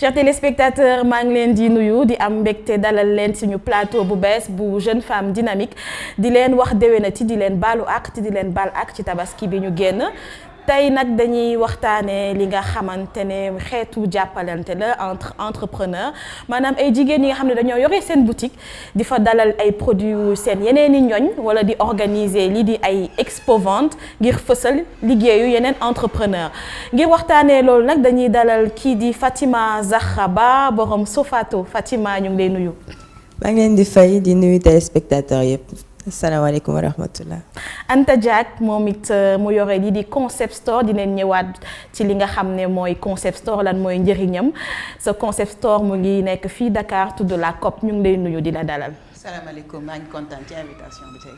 Chers téléspectateurs maa ngi leen di nuyu di am mbégte dalal leen suñu plateau bu bees bu jeune femme dynamique di leen wax déwénati di leen baalu àq te di leen baal àq ci tabaski bi ñu génn tey nag dañuy waxtaanee li nga xamante ne xeetu jàppalante la entre entrepreneur maanaam ay jigéen yi nga xam ne dañoo yore seen boutique di fa dalal ay produits seen yeneen i ñoñ wala di organiser lii di ay expo vente ngir fësal liggéeyu yeneen entrepreneur ngir waxtaanee loolu nag dañuy dalal kii di Fatima Zahra Ba borom Sofato Fatima ñu ngi lay nuyu. maa ngi leen di fay di nuyu téléspectateurs yëpp. asalaamaaleykum wa rahmatullah. Anta Diack moom it mu yore lii di concept store dinañ ñëwaat ci li nga xam ne mooy concept store lan mooy njëriñam sa concept store mu ngi nekk fii Dakar tudd La COP ñu ngi lay nuyu di la dalal. asalaamaaleykum maa ngi kontaan ci invitation bi tey.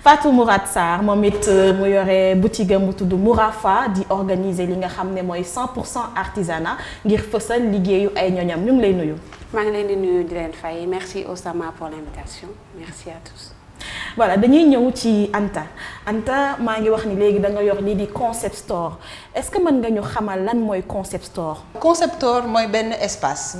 Fatou Mourad Sarr moom it mu yore boutique am bu tudd Mourafa di organiser li nga xam ne mooy 100% artisanat ngir fësal liggéeyu ay ñoñam ñu ngi lay nuyu. maa ngi leen di nuyu di leen fay merci Osama pour l'invitation merci à tous. voilà dañuy ñëw ci Anta maa ngi wax ni léegi da nga yor lii di concept store est-ce que mën nga ñu xamal lan mooy concept store. concept store mooy benn espace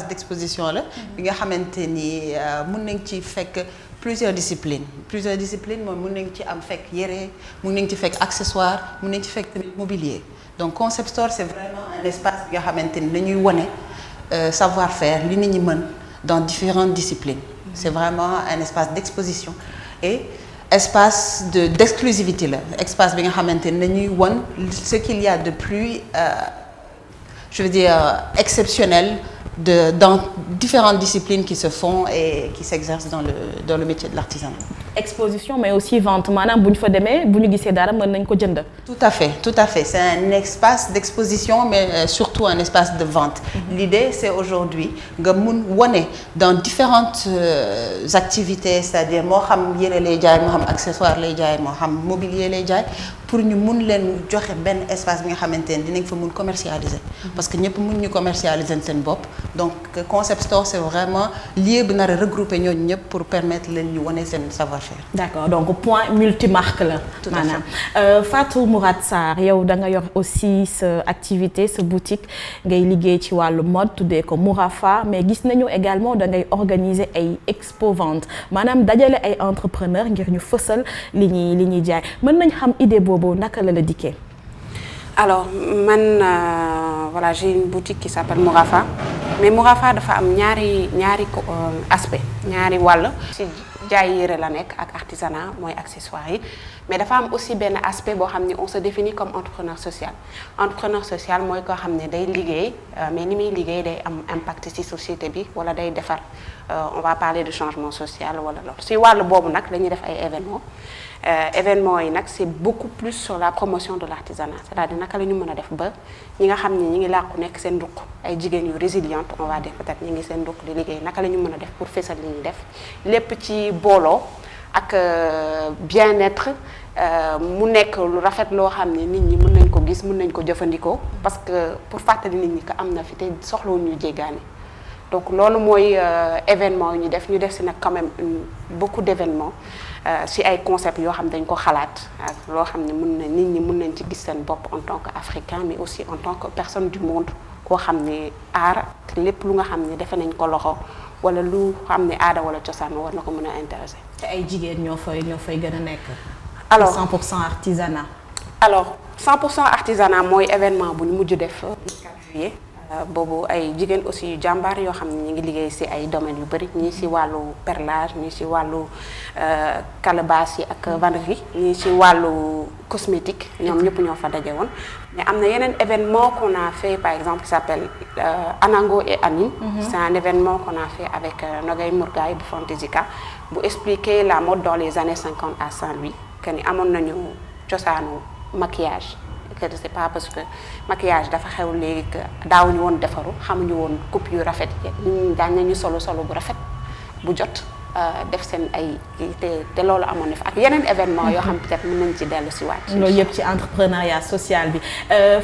d'exposition la. bi nga xamante ni mun nañ ci fekk plusieurs disciplines moom mun nañ ci am fekk yére mun nañ ci fekk accessoire mun nañ ci fekk tamit mobilier donc concept store c'est vraiment un espace bi nga xamante ni dañuy wone savoir-faire li nit ñi mën dans différentes disciplines. C'est vraiment un espace d'exposition et espace d'exclusivité là espace bi nga xamante ne dañuy won ce qu'il y a de plus je veux dire exceptionnel dans différentes disciplines qui se font et qui s'exercent dans le métier de l'artisanat. Exposition mais aussi vente maanaam bu ñu fa demee bu ñu gisee dara mën nañ ko jënd. Tout à fait c'est un espace d'exposition mais surtout un espace de vente. L'idée c'est aujourd'hui nga mun wone dans différentes activités c'est-à-dire moo xam yére lay jaay moo xam accessoire lay jaay moo xam mobilier lay jaay pour ñu mun leen joxe benn espace bi nga xamante ne dinañ fa mun commercialiser. parce que ñëpp mun ñu commercialiser seen bopp donc concept store c'est vraiment lieu bi nar a regrouper ñooñu ñëpp pour permettre leen ñu wone seen savoir-faire. D'accord donc point multimarque la. tout à fait maanaam Fatou Mourad Sarr yow da nga yor aussi sa activité sa boutique ngay liggéey ci wàllu mode tuddee ko Mourafa mais gis nañu également da ngay organiser ay expo vente maanaam dajale ay entrepreneurs ngir ñu fësal li ñuy jaay mën nañ xam idée boobu naka la dikkee. alors man voilà j'ai une boutique qui s'appelle Mourafa mais Mourafa dafa am ñaari aspect ñaari wàll ci jaay yére la nekk ak artisanat mooy accessoires yi mais dafa am aussi benn aspect boo xam ne on se définit comme entrepreneur social mooy koo xam ne day liggéey mais ni muy liggéey day am impact ci société bi wala day defar on va parler de changement social wala loolu ci wàll boobu nag dañuy def ay événements yi nag c'est beaucoup plus sur la promotion de l'artisanat c'est-à-dire naka la ñu mën a def ba ñi nga xam ne ñi ngi làqu nekk seen ruq ay jigéen yu résilientes on va dire peut-être ñi ngi seen ruq di liggéey naka la ñu mën a def pour fésal li ñuy def lépp ci booloo ak bien-être mu nekk lu rafet loo xam ne nit ñi mën nañ ko gis mën nañ ko jëfandikoo parce que pour fàttali nit ñi que am na fi te soxlawul ñu jéggaani donc loolu mooy événement yu ñu def si nag quand même beaucoup d'événements si ay concepts yoo xam dañ ko xalaat ak loo xam ne nit ñi mën nañ ci gis seen bopp en tant qu'Africain mais aussi en tant que personne du monde koo xam ne aar lépp lu nga xam ne defe nañ ko loxo wala lu xam ne aada wala cosaan war na ko mën a intéresser. te ay jigéen ñoo fay gën a nekk. alors 100% artisanat. alors 100% artisanat mooy événement bu ñu mujj def 4 juillet. boobu ay jigéen aussi yu jàmbaar yoo xam ne ñu ngi liggéey ci ay domaines yu bari ñii ci wàllu perlage ñii ci wàllu calebasse yi ak vannerie ñii ci wàllu cosmétique ñoom ñëpp ñoo fa daje woon mais am na yeneen événement qu'on a fait par exemple qui s'appelle Anango et Anime. C'est un événement qu'on a fait avec Nogay Mourgaay bu Fantasika bu expliquer la mode dans les années 50 à Saint-Louis que ni amoon nañu cosaanu maquillage. que c'est pas parce que maquillage dafa xew léegi que daawuñu woon defaru xamuñu woon coupe yu rafet yi daañu nañu solo bu rafet bu jot def seen ay te loolu amoon na fi ak yeneen événement yoo xam peut-être mën nañ ci dellu si waat. loolu yëpp ci entrepreneuriat social bi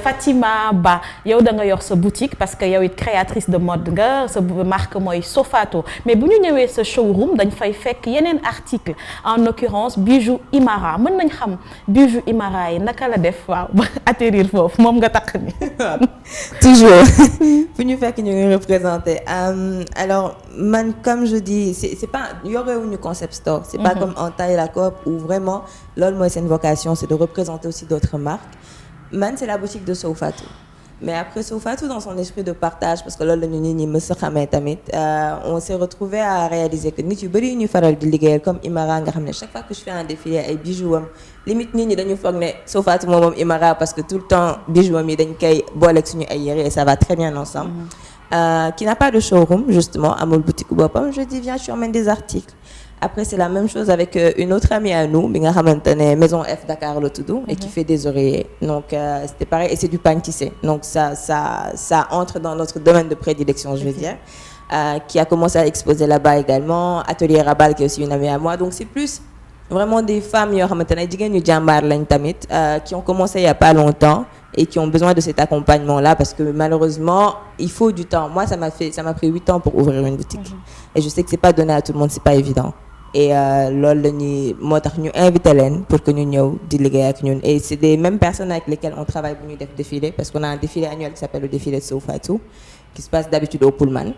Fatima Ba yow da nga yor sa boutique parce que yow it créatrice de mode nga sa marque mooy Sofato mais bu ñu ñëwee sa showroom dañ fay fekk yeneen article en l'occurrence bijou Imara mën nañ xam bijou Imara yi naka la def waaw ba atterrir foofu moom nga takk ni toujours fu ñu fekk ñu ngi représenté alors man comme je dis c'est pas yorewuñu concept store c'est pas comme en taille la coop où vraiment loolu mooy seen vocation c'est de représenter aussi d'autres marques man c'est la boutique de Sofato mais après Sofato dans son esprit de partage parce que loolu la ñu nit ñi mës a xamee tamit on s'est retrouvé à réaliser que nit yu bëri yu ñuy faral di liggéeyal comme Imara nga xam ne chaque fois que je fais un défilé ay bijoux am limite nit ñi dañu foog ne Sofato moom Imara parce que tout le temps bijoux am yi dañ koy booleeg suñu ay yére et ça va très bien ensemble qui n'a pas de showroom justement amul boutique boppam je dis viens je t'emmène des articles après c'est la même chose avec une autre amie à nous bi nga xamante ne Maison F Dakar la tudd et qui fait des oreillers donc c'était pareil et c'est du pain tissé donc ça entre dans notre domaine de prédilection je veux dire qui a commencé à exposer là-bas également Atelier Rabal qui est aussi une amie à moi donc c'est plus vraiment des femmes yoo xamante ne jigéen ñu jàmbaar lañ tamit qui ont commencé il y a pas longtemps et qui ont besoin de cet accompagnement-là parce que malheureusement il faut du temps moi ça m'a pris 8 ans pour ouvrir une boutique et je sais que c'est pas donné à tout le monde c'est pas évident et loolu la ñuy moo tax ñu invité leen pour que ñu ñëw di liggéey ak ñun et c'est des mêmes personnes avec lesquelles on travaille bu ñuy def défilé parce qu'on a un défilé annuel qui s'appelle le défilé de Sofato qui se passe d'habitude au Pullman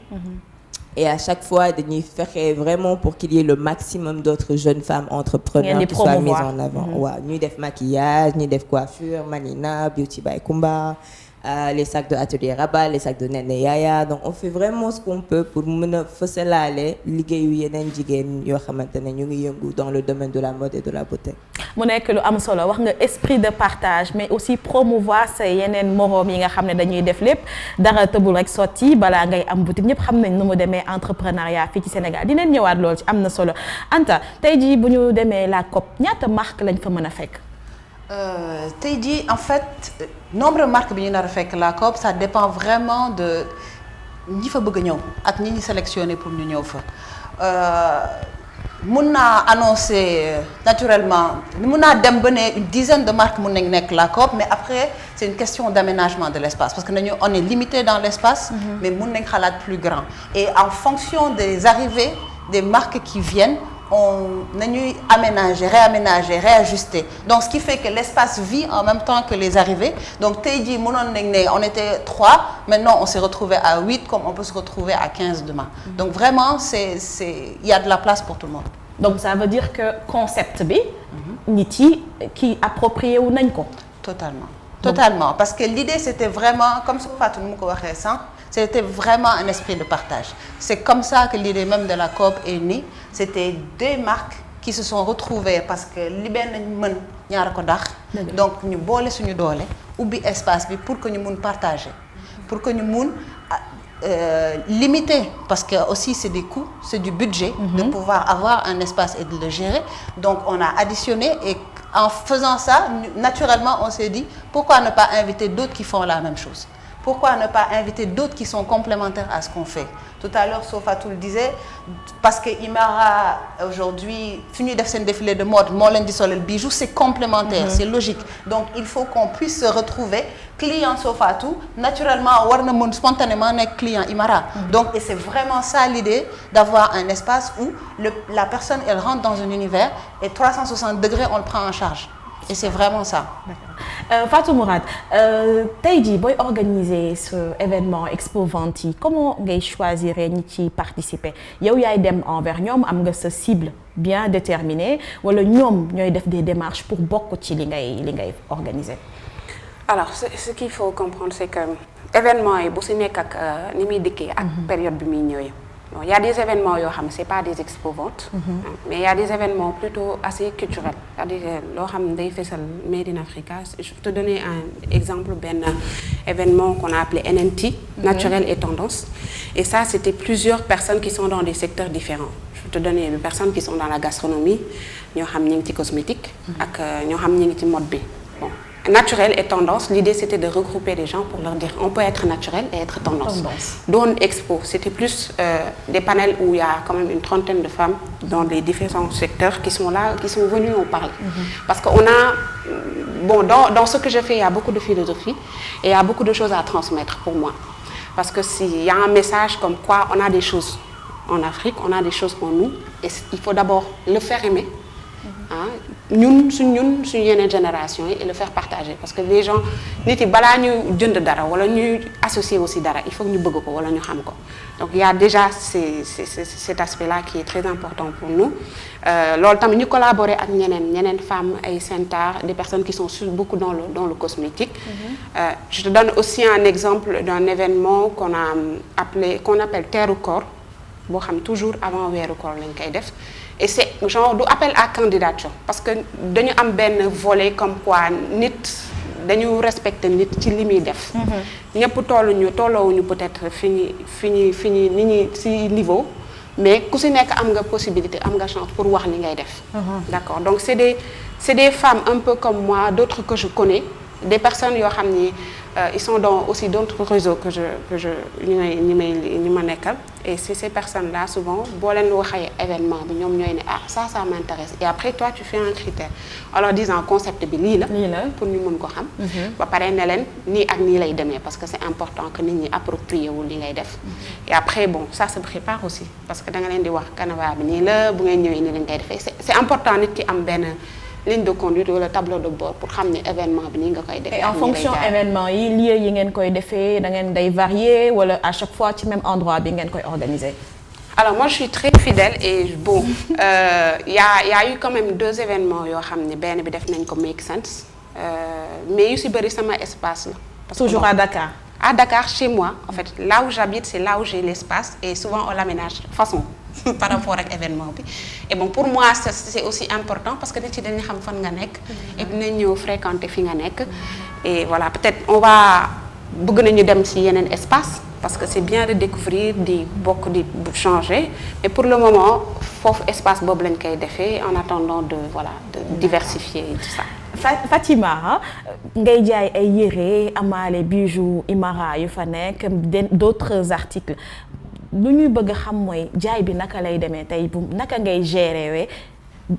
et à chaque fois dañuy fexe vraiment pour qu'il y ait le maximum d'autres jeunes femmes entrepreneurs qui soient mises en avant waaw ñuy def maquillage ñuy def coiffure Manina Beauty by Kumba les sacs de Atelier Rabat les sacs de Nene Yaya donc on fait vraiment ce qu'on peut pour mën a fësalaale liggéeyu yeneen jigéen yoo xamante ne ñu ngi yëngu dans le domaine de la mode et de la beauté. mu nekk lu am solo wax nga esprit de partage mais aussi promouvoir sa yeneen moroom yi nga xam ne dañuy def lépp dara tëbul rek sotti balaa ngay am boutique ñëpp xam nañ nu mu demee entrepreneuriat fii ci Sénégal dinañ ñëwaat lool ci am na solo Anta tey jii bu ñu demee la COP ñaata marque lañ fa mën a fekk. tey jii en fait nombre de marques bi ñu nar a fekk la COP ça dépend vraiment de ñi fa bëgg a ñëw ak ñi ñu sélectionné pour ñu ñëw fa mun naa annoncer naturellement mun naa dem ba ne une dizaine de marques mun nañ nekk la COP mais après c'est une question d'aménagement de l'espace parce que nañu on est limité dans l'espace mais mun nañ xalaat plus grand et en fonction des arrivées des marques qui viennent on nañuy aménager réaménager réajuster donc ce qui fait que l'espace vit en même temps que les arrivées donc tey jii mënoon nañ ne on était 3 maintenant on s'est retrouvé à 8 comme on peut se retrouver à 15 demain donc vraiment il y a de la place pour tout le monde. donc ça veut dire que concept bi. nit yi kii approprié wu nañ ko. totalement parce que l'idée c'était vraiment comme Fatou nu mu ko waxee sànq c'était vraiment un esprit de partage c'est comme ça que l'idée même de la COP est née c'était deux marques qui se sont retrouvées parce que li benn mën ñaar ko dax donc ñu boole suñu doole ubbi espace bi pour que ñu mun partager pour que ñu mun limiter parce que aussi c'est des coûts c'est du budget de pouvoir avoir un espace et de le gérer donc on a additionné et en faisant ça naturellement on s'est dit pourquoi ne pas inviter d'autres qui font la même chose pourquoi ne pas inviter d'autres qui sont complémentaires à ce qu'on fait tout à l'heure Sofatou le disait parce que Imara aujourd'hui fi ñuy def seen défilé de mode moo leen di solal bijou c'est complémentaire c'est logique donc il faut qu'on puisse se retrouver client Sofatou naturellement war na mën spontanément nekk client Imara donc et c'est vraiment ça l'idée d'avoir un espace où la personne elle rentre dans un univers et 360 degrés on le prend en charge et c'est vraiment ça. Fatou Mourad tey jii booy organiser ce événement Expo Vente yi comment ngay choisir ñi ci participer yow yaay dem envers ñoom am nga sa cible bien déterminée wala ñoom ñooy def des démarches pour bokk ci li ngay organiser. alors ce qu'il faut comprendre c'est que événement yi bu si nekk ak ni muy dikkee ak période bi muy ñëwee. Bon, il y a des événements yoo xam ne c'est pas des expo-ventes mais il y a des événements plutôt assez culturels c'est-à-dire loo xam ne day fesal Made in Africa je vais te donner un exemple benn événement qu'on a appelé NNT Naturel et Tendance et ça c'était plusieurs personnes qui sont dans des secteurs différents je vais te donner des personnes qui sont dans la gastronomie ñoo xam ñi ngi ci cosmétique ak ñoo xam ñi ngi ci mode bi bon naturel et tendance, l'idée c'était de regrouper les gens pour leur dire on peut être naturel et être tendance. Dans Expo, c'était plus des panels où il y a quand même une trentaine de femmes dans les différents secteurs qui sont là, qui sont venues en parler. Parce qu'on a, dans ce que je fais, il y a beaucoup de philosophie et il y a beaucoup de choses à transmettre pour moi. Parce que s'il y a un message comme quoi on a des choses en Afrique, on a des choses en nous et il faut d'abord le faire aimer. Ñun suñu yeneen génération yi et le faire partager parce que les gens nit yi balaa ñu jënd dara wala ñuy associer aussi dara il faut que ñu bëgg ko wala ñu xam ko donc il y a déjà cet aspect-là qui est très important pour nous loolu tamit ñu collaborer ak ñeneen femmes ay centres des personnes qui sont beaucoup dans le cosmétique. Je te donne aussi un exemple d'un événement qu'on appelle Teeru Koor boo xam toujours avant weeru koor lañ koy def. Et c'est genre du appel à candidature parce que dañu am benn volet comme quoi nit dañu respecter nit ci li muy def. ñëpp tolloowuñu peut-être fi ñi ni ñi ci niveau mais ku ci nekk am nga possibilité am nga chance pour wax li ngay def. D'accord donc c'est des femmes un peu comme moi d'autres que je connais des personnes yoo xam ni ils sont dans aussi d'autres réseaux que ñi ma nekkal et c'est ces personnes-là souvent boo leen waxee événement bi ñoom ñooy ne ça m'intéresse et après toi tu fais un critère en leur disant concept bi lii la pour ñu mën ko xam ba pare ne leen nii ak nii lay demee parce que c'est important que nit ñi approprier wu li ngay def et après bon ça se prépare aussi parce que da nga leen di wax canevas bi nii la bu ngay ñëwee nii lañ koy defee c'est important nit ki am benn ligne de conduite wala tableau de bord pour xam ne événement bi nii nga koy defee. Et en fonction événement yi lieu yi ngeen koy defee da ngeen day varier wala à chaque fois ci même endroit bi ngeen koy organiser. Alors moi je suis très fidèle et bon y a eu quand même 2 événements yoo xam ne benn bi def nañ ko Make Sense mais yu si bëri sama espace la. Parce toujours que, à Dakar. À Dakar chez moi en fait là où j'habite c'est là où j'ai l'espace et souvent on l'aménage façon. Par rapport ak événement bi et bon pour moi c'est aussi important parce que nit yi dañuy xam fan nga nekk et dinañ ñëw fréquenter fi nga nekk et voilà peut-être on va bëgg nañu dem ci yeneen espace parce que c'est bien de découvrir di bokk di changer mais pour le moment foofu espace boobu lañ koy defee en attendant de diversifier et tout ça. Fatima ngay jaay ay yére amaale bijoux Imara yu fa nekk d'autres articles lu ñuy bëgg a xam mooy jaay bi naka lay demee tey bu naka ngay gérer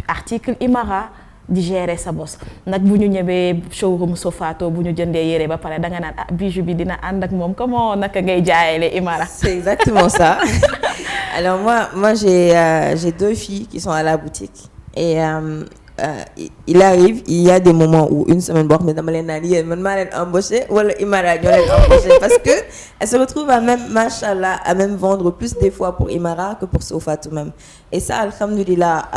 article Imara di gérer sa bos nag bu ñu ñëwee showroom Sofato bu ñu jëndee yére ba pare danga naan bijou bi dina ànd ak moom comment naka ngay jaayale Imara. C'est exactement ça. Alors moi j'ai 2 filles qui sont à la boutique et il arrive il y a des moments où une semaine boo xam ne dama leen naan yéen man maa leen embauché wala Imara ñoo leen embauché parce que elles se retrouvent à même machallah à même vendre plus des fois pour Imara que pour Sofato même et ça alhamdoulilah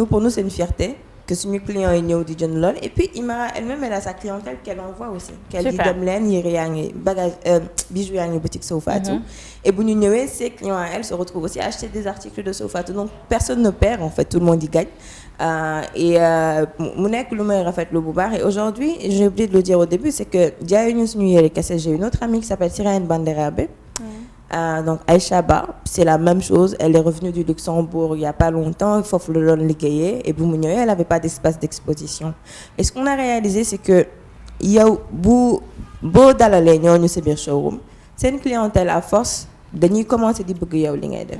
pour nous c'est une fierté que suñu clients yi ñëw di jënd lool et puis Imara elle-même elle a sa clientèle qu'elle envoie aussi qu'elle dit dem leen yére yaa ngi bagage bijoux yaa ngi boutique Sofato et bu ñu ñëwee ses clients à elle se retrouvent aussi à acheter des articles de Sofato donc personne ne perd en fait tout le monde y gagne mu nekk lu may rafetlu bu baax et aujourd'hui j'ai oublié de le dire au début c'est que jaayuñu suñu yére kese j'ai une autre amie qui s'appelle Sirène Banderabe donc Aïcha Ba c'est la même chose elle est revenue du Luxembourg il y a pas longtemps foofu la doon liggéeyee et bu mu ñëwee elle avait pas d'espace d'exposition et ce qu'on a réalisé c'est que yow boo dalalee ñooñu sa biir showroom seen clientèle à force dañuy commencer di bëgg yow li ngay def.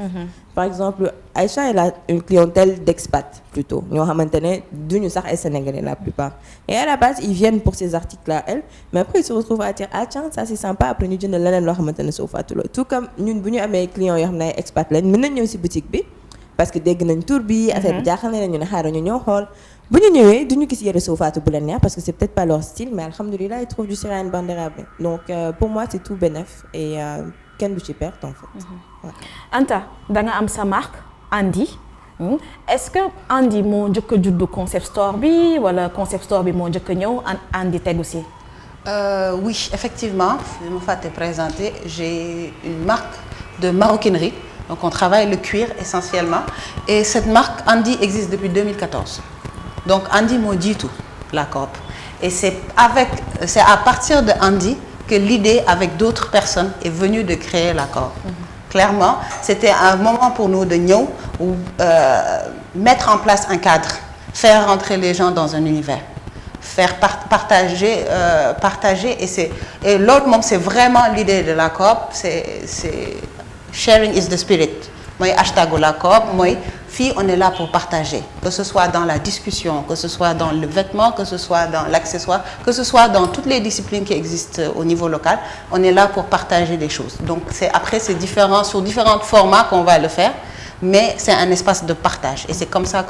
Par exemple Aïcha elle a une clientèle d'expat plutôt ñoo xamante ne duñu sax ay Sénégalais la plupart et à la base ils viennent pour ces articles là elle mais après ils se retrouvent à dire tiens ça c'est sympa après ñu jënd leneen loo xamante ne Sofato la tout comme ñun bu ñu amee clients yoo xam ne ay expat lañ mën nañ ñëw ci boutique bi parce que dégg nañ tur bi affaire bi jaaxal na ñu ne xaaral ñu ñëw xool bu ñu ñëwee duñu gis yére Sofato bu leen neex parce que c'est peut-être pas leur style mais alhamdoulilah ils trouvent du Sirène Banderabe donc pour moi c'est tout bénef et kenn du ci perte en fait. Ouais. Anta da nga am sa marque Andi est-ce que Andi moo njëkk a juddu concept store bi wala concept store bi moo njëkk a ñëw Andi tegu si. Oui effectivement je me fàtte présenter j'ai une marque de maroquinerie donc on travaille le cuir essentiellement et cette marque Andi existe depuis 2014 donc Andi moo jiitu la coop et c'est à partir de Andi que l'idée avec d'autres personnes est venue de créer la coop. Clairement c'était un moment pour nous de ñëw mettre en place un cadre faire rentrer les gens dans un univers faire partager et l'autre moom c'est vraiment l'idée de la coop c'est sharing is the spirit mooy hashtagu la coop mooy fii on est là pour partager que ce soit dans la discussion que ce soit dans le vêtement que ce soit dans l'accessoire que ce soit dans toutes les disciplines qui existent au niveau local on est là pour partager des choses donc c'est différent sur différents formats qu'on va le faire mais c'est un espace de partage et c'est comme ça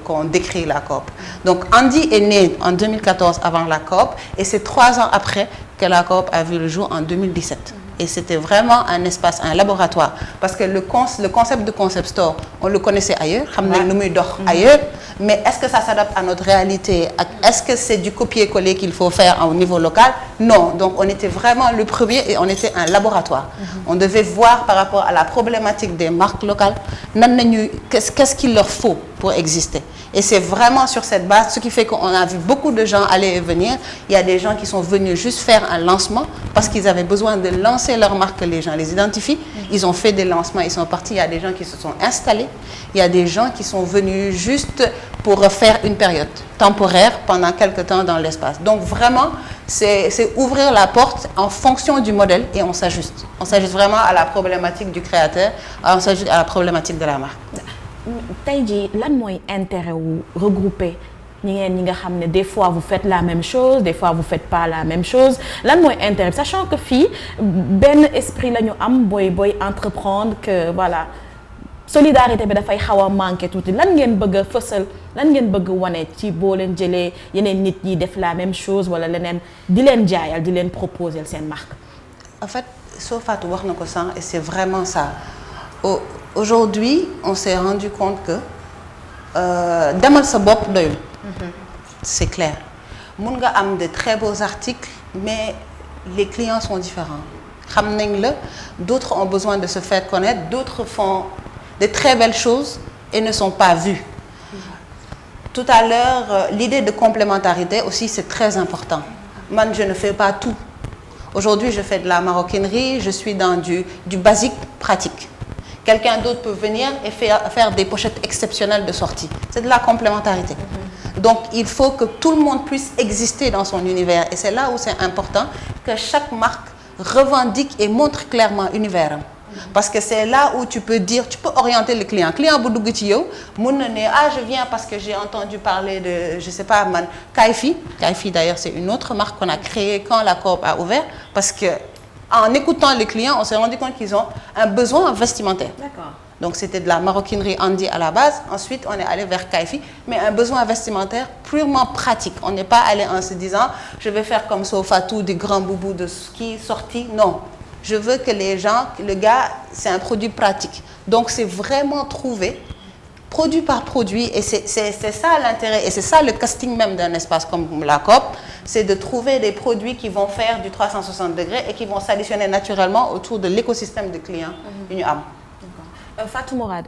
qu'on décrit la coop. Donc Andy est né en 2014 avant la coop et c'est 3 ans après que la coop a vu le jour en 2017. Et c'était vraiment un espace, un laboratoire parce que le concept de concept store on le connaissait ailleurs xam nañ nu muy dox ailleurs mais est-ce que ça s'adapte à notre réalité est-ce que c'est du copier-coller qu'il faut faire au niveau local non donc on était vraiment le premier et on était un laboratoire on devait voir par rapport à la problématique des marques locales nan nañu qu'est-ce qu'il leur faut pour exister et c'est vraiment sur cette base ce qui fait qu'on a vu beaucoup de gens aller et venir il y a des gens qui sont venus juste faire un lancement parce qu'ils avaient besoin de lancer leur marque que les gens les identifient ils ont fait des lancements ils sont partis il y a des gens qui se sont installés il y a des gens qui sont venus juste pour faire une période temporaire pendant quelque temps dans l'espace donc vraiment c'est ouvrir la porte en fonction du modèle et on s'ajuste vraiment à la problématique du créateur on s'ajuste à la problématique de la marque tey jii lan mooy intérêt wu regrouper ñi nga xam ne des fois vous faites la même chose des fois vous faites pas la même chose lan mooy intérêt sachant que fii benn esprit la ñu am booy entreprendre que voilà solidarité bi dafay xaw a manqué tuuti lan ngeen bëgg a fësal lan ngeen bëgg wane ci boo leen jëlee yeneen nit ñi def la même chose wala leneen di leen jaayal di leen proposer seen marque. En fait Sofatou wax na ko sànq et c'est vraiment ça. Aujourd'hui, on s'est rendu compte que demal sa bopp doyul. C'est clair. Mun nga am de très beaux articles, mais les clients sont différents. Xam nañ la, d'autres ont besoin de se faire connaître, d'autres font de très belles choses et ne sont pas vues. Tout à l'heure, l'idée de complémentarité aussi, c'est très important. Moi, je ne fais pas tout. Aujourd'hui, je fais de la maroquinerie, je suis dans du basique pratique. Quelqu'un d'autre peut venir et faire des pochettes exceptionnelles de sortie. C'est de la complémentarité. Donc, il faut que tout le monde puisse exister dans son univers. Et c'est là où c'est important que chaque marque revendique et montre clairement l'univers. Parce que c'est là où tu peux orienter le client. Client bu dugg ci yow mën na ne je viens parce que j'ai entendu parler de je sais pas man Kayfi d'ailleurs c'est une autre marque qu'on a créée quand la coop a ouvert parce que en écoutant les clients, on s'est rendu compte qu'ils ont un besoin vestimentaire. D'accord. Donc c'était de la maroquinerie Andy à la base. Ensuite, on est allé vers Kayfi, mais un besoin vestimentaire purement pratique. On n'est pas allé en se disant, je vais faire comme Sofatou, des grands boubous de ski sortis. Non. Je veux que les gens, le gars, c'est un produit pratique. Donc c'est vraiment trouver produit par produit et c'est ça l'intérêt et c'est ça le casting même d'un espace comme la coop, c'est de trouver des produits qui vont faire du 360 degrés et qui vont s'additionner naturellement autour de l'écosystème de clients yu ñu am. Fatou Mourad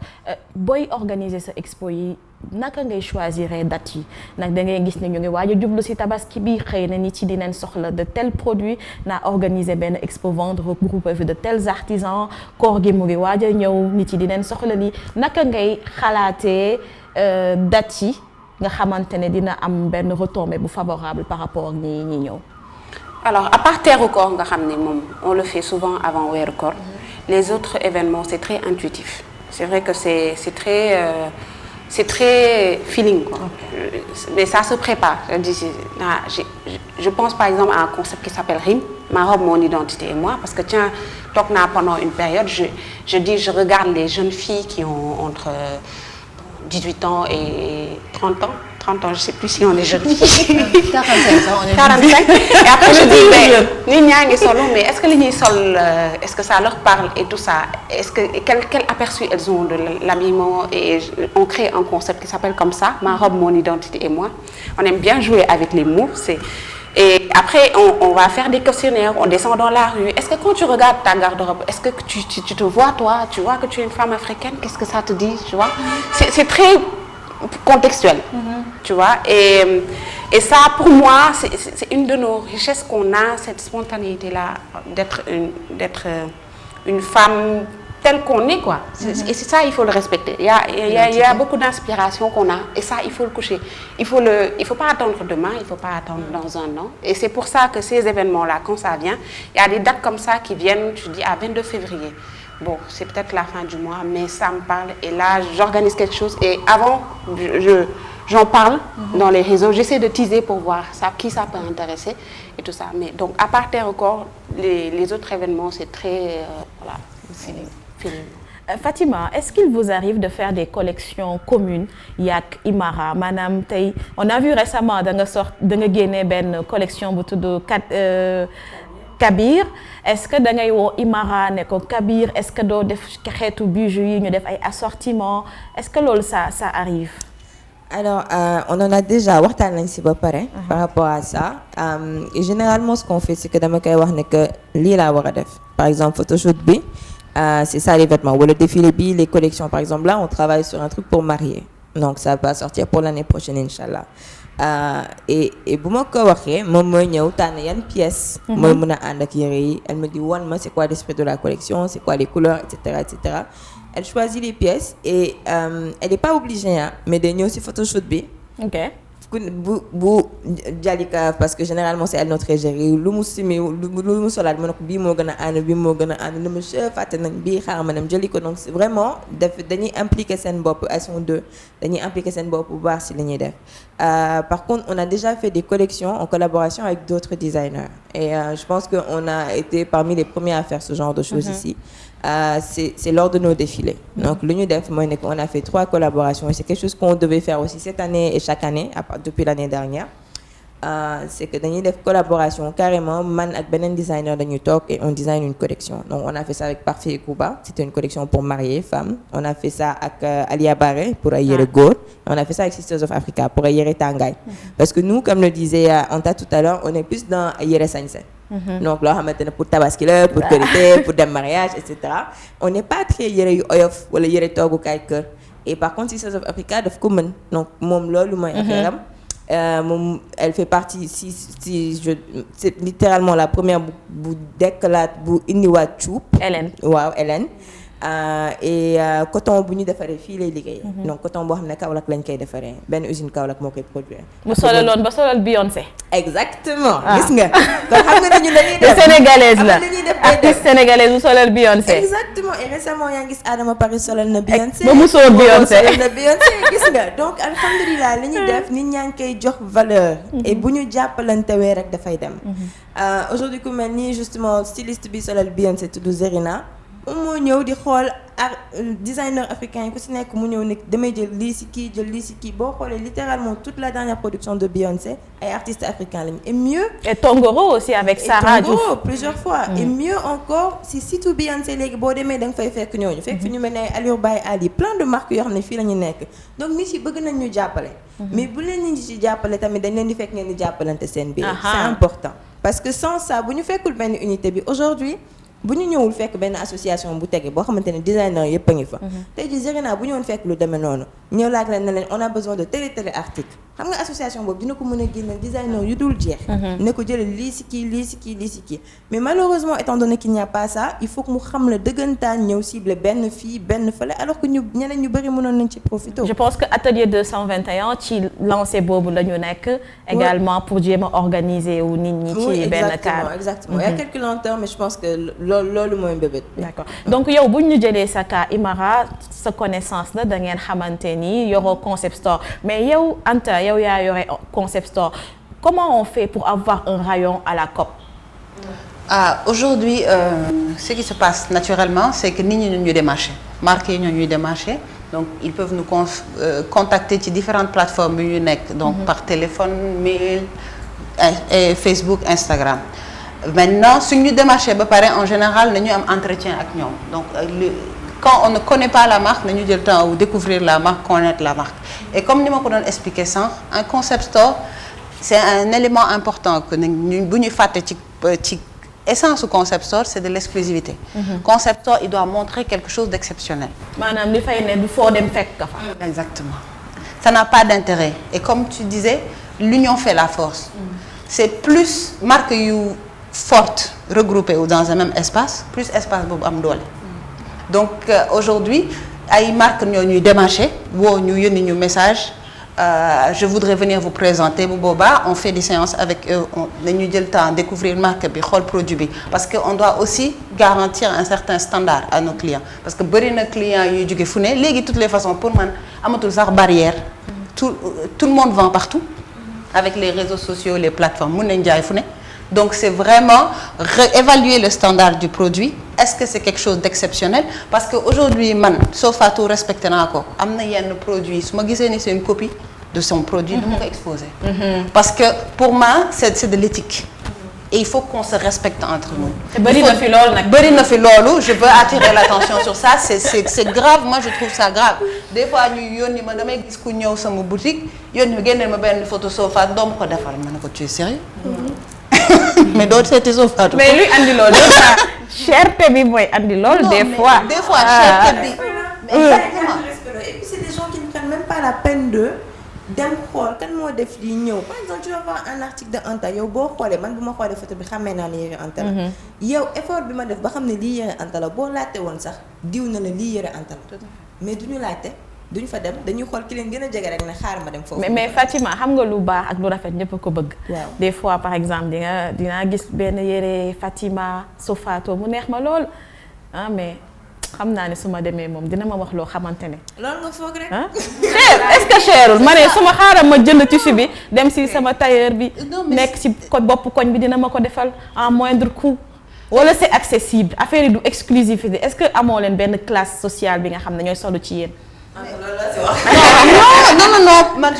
booy organiser sa expo yi naka ngay choisir date yi nag da ngay gis ne ñu ngi waaj a jublu ci tabaski bi xëy na nit yi dinañ soxla de tels produits naa organiser benn expo vendre regrouper de tels artisans koor gi mu ngi waaj a ñëw nit yi dinañ soxla lii naka ngay xalaatee date yi nga xamante ne dina am benn retombée bu favorable par rapport ak ñi ñëw. Alors à part teeru koor nga xam ne moom on le fait souvent avant weeru koor. Les autres événements, c'est très intuitif. C'est vrai que c'est très feeling, quoi. Okay. Mais ça se prépare. Je pense par exemple à un concept qui s'appelle RIM, ma robe, mon identité et moi, parce que tiens, pendant une période, je regarde les jeunes filles qui ont entre 18 ans et 30 ans. 30 ans, je ne sais plus si on est jeune fille. 45 ans, on est 45. Et après, je dis, mais est-ce que les sol, est-ce que ça leur parle et tout ça? Est-ce que quel aperçu elles ont de l'habillement? Et on crée un concept qui s'appelle comme ça, ma robe, mon identité et moi. On aime bien jouer avec les mots. Et après, on va faire des questionnaires, on descend dans la rue. Est-ce que quand tu regardes ta garde-robe, est-ce que tu te vois, toi, tu vois que tu es une femme africaine? Qu'est-ce que ça te dit, tu vois? C'est très contextuel, tu vois, et ça pour moi c'est une de nos richesses qu'on a, cette spontanéité là d'être une femme tel qu'on est quoi. Et c'est ça, il faut le respecter. Il y a beaucoup d'inspiration qu'on a et ça il faut le coucher. Il faut pas attendre demain, il faut pas attendre dans un an. Et c'est pour ça que ces événements-là, quand ça vient, il y a des dates comme ça qui viennent, je dis à 22 février. Bon, c'est peut-être la fin du mois, mais ça me parle et là j'organise quelque chose et avant j'en parle dans les réseaux, j'essaie de teaser pour voir qui ça peut intéresser et tout ça. Mais donc à part Terre au Corps, les autres événements c'est très voilà. Fatima, est-ce qu'il vous arrive de faire des collections communes yak Imara maanaam tey on a vu récemment da nga génne benn collection bu tudd Kabir est-ce que da ngay woo Imara ne ko Kabir est-ce que doo def xeetu bijoux yi ñu def ay assortiment est-ce que loolu ça arrive? Alors, on en a déjà waxtaan nañ ci ba pare par rapport à ça. Et généralement ce qu'on fait c'est que dama koy wax ne que lii laa war a def par exemple photoshoot bi. C'est ça les vêtements. Ou le défilé bi, les collections par exemple. Là, on travaille sur un truc pour marier. Donc, ça va sortir pour l'année prochaine, Inch'Allah. Et bu ma ko waxee moom mooy ñëw tànn yan pièces. mooy mën a ànd ak yére yi. Elle me dit wan ma c'est quoi l'esprit de la collection, c'est quoi les couleurs, etc., etc. Elle choisit les pièces et elle est pas obligée mais day ñëw ci photoshoot bi. Ok. bu Jalika parce que généralement c'est elle notre égérie lu mu simi lu mu solaat ma ne ko bii moo gën a ànd bii moo gën a ànd lu mu chef fàtte nañ bii xaaral ma dem jëli ko donc c'est vraiment dañuy impliquer seen bopp elles sont deux dañuy impliquer seen bopp bu baax ci li ñuy def par contre on a déjà fait des collections en collaboration avec d'autres designers et je pense que on a été parmi les premiers à faire ce genre de choses ici. C'est lors de nos défilés. Donc lu ñu def mooy ne on a fait 3 collaborations et c'est quelque chose qu'on devait faire aussi cette année et chaque année depuis l'année dernière. C'est que dañuy def collaboration carrément man ak beneen designer dañuy toog et on design une collection. Donc on a fait ça avec Parfait et Kuba, c'était une collection pour mariés femmes. On a fait ça avec Alia Barre pour ay yére góor. On a fait ça avec Sisters of Africa pour ay yére tàngaay. Parce que nous comme le disait Anta tout à l'heure, on est plus dans ay yére sañse. Donc loo xamante ne pour tabaski la pour korité pour dem mariage et cetera on n'est pas très yére yu oyof wala yére toogukaay kër et par contre Sisters of Africa daf ko mën donc moom loolu mooy affaire am moom elle fait partie c'est littéralement la première bu dekkalaat bu indiwaat cuub Hélène waaw Hélène et coton bu ñu defaree fii lay liggéey donc coton boo xam ne Kaolack lañ koy defaree benn usine Kaolack moo koy produire mu solaloon ba solal Beyoncé exactement gis nga kon xam nga ni ñu dañuy def sénégalaise la artiste sénégalaise bu solal Beyoncé exactement et récemment yaa ngi gis Adama Paris solal na Beyoncé ba mu sol Beyoncé solal na Beyoncé gis nga donc alhamdulilah li ñuy def nit ñaa ngi koy jox valeur et bu ñu jàppalantewee rek dafay dem aujourd'hui ku mel ni justement styliste bi solal Beyoncé tudd Zerina moom moo ñëw di xool designer africain yi ku ci nekk mu ñëw ne damay jël lii ci kii jël lii ci kii boo xoolee littéralement toute la dernière production de Beyoncé ay artistes africains lañu et mieux et Tongoro aussi avec Sarah Diouf Tongoro plusieurs fois et mieux encore si surtout Beyoncé léegi boo demee da nga fay fekk ñooñu fekk fi ñu mel ne ay Allure by Ali plein de marques yoo xam ne fii la ñu nekk donc nit yi bëgg nañ ñu jàppale mais bu leen nit ci jàppale tamit dañ leen di fekk ngeen di jàppalante seen biir c'est important parce que sans ça bu ñu fekkul benn unité bi aujourd'hui bu ñu ñëwul fekk benn association bu tege boo xamante ne designer yëpp a ngi fa tey jii Zerina bu ñëwoon fekk lu demee noonu ñëw laaj leen ne leen on a besoin de tel et tel article xam nga association boobu dina ko mën a génne designer yu dul jeex ne ko jëlee lii ci kii lii ci kii lii ci kii mais malheureusement étant donné qu'il n'y a pas ça il faut que mu xam la dëggantaan ñëw cible benn fii benn fële alors que ñu ñeneen ñu bëri mënoon nañ ci profiter. Je pense que atelier 221 ci lancé boobu la ñu nekk également pour jéem a organiser wu nit ñi ci benn cadre exactement il y a quelques lenteurs mais je pense que loolu mooy mbébét. D'accord donc yow bu ñu jëlee sa cas Imara sa connaissance la da ngeen xamante ni yoroo concept store mais yow Anta yow yaa yore concept store comment on fait pour avoir un rayon à la COP? Aujourd'hui ce qui se passe naturellement c'est que nit ñi ñu démarché marques yi ñuy démarché donc ils peuvent nous contacter ci différentes plateformes yu ñu nekk donc par téléphone mail et Facebook Instagram. Maintenant suñu démarché ba pare en général nañu am entretien ak ñoom donc quand on ne connaît pas la marque nañu jël temps ou découvrir la marque connaître la marque et comme ni ma ko doon expliquer sànq un concept store c'est un élément important que ñu bu ñu fàtte ci essence du concept store c'est de l'exclusivité concept store il doit montrer quelque chose d'exceptionnel maanaam li fay ne du foo dem fekk ka fa exactement ça n'a pas d'intérêt et comme tu disais l'union fait la force c'est plus marque yu forte regroupée dans un même espace plus espace boobu am doole donc aujourd'hui ay marques ñoo ñuy démarché woo ñu yónni ñu message je voudrais venir vous présenter bu boobaa on fait des séances avec eux dañuy jël temps découvrir marque bi xool produit bi parce que on doit aussi garantir un certain standard à nos clients parce que bëri na clients yuy jóge fu ne léegi toutes les façons pour man amatul sax barrière tout le monde vend partout avec les réseaux sociaux les plateformes mun nañ jaay fu ne donc c'est vraiment réévaluer le standard du produit est-ce que c'est quelque chose d'exceptionnel parce que aujourd'hui man Sofatou respecté naa ko am na yenn produit su ma gisee ni c'est une copie de son produit dama ko exposer parce que pour moi c'est de l'éthique et il faut qu'on se respecte entre nous. bëri na fi loolu nag. bëri na fi loolu je veux attirer l'attention sur ça c'est grave moi je trouve ça grave des fois ñu yónni ma damay gis ku ñëw sama boutique yónni ma génneel ma benn photo Sofatou doom ko defal ma ne ko tu es sérieux mais doo seeti Sofatou. mais luy andi loolu cherté bi mooy andi loolu. des fois cherté bi. exactement. Et puis c'est des gens qui ne prennent même pas la peine de dem xool kan moo def lii ñëw par exemple tu vas voir un article de Anta yow boo xoolee man bu ma xoolee photo bi xamee naa ne yëre Anta la. yow effort bi ma def ba xam ne lii yëre Anta la boo laajte woon sax diw na la lii yëre Anta la mais duñu laajte. duñ fa dem dañuy xool ki leen gën a jege rek ne xaar ma dem foofu. mais Fatima xam nga lu baax ak lu rafet ñëpp a ko bëgg. waaw des fois par exemple dinaa gis benn yére Fatima Sofatou mu neex ma lool mais xam naa ne su ma demee moom dina ma wax loo xamante ne. loolu nga foog rek. cher est-ce que cherul ma ne su ma xaaral ma jënd tissu bi dem si sama tailleur bi. nekk si bopp koñ bi dina ma ko defal en moindre coût. wala c'est accessible affaire yi du exclusivité est-ce que amoo leen benn classe sociale bi nga xam ne ñooy solu ci yéen. non man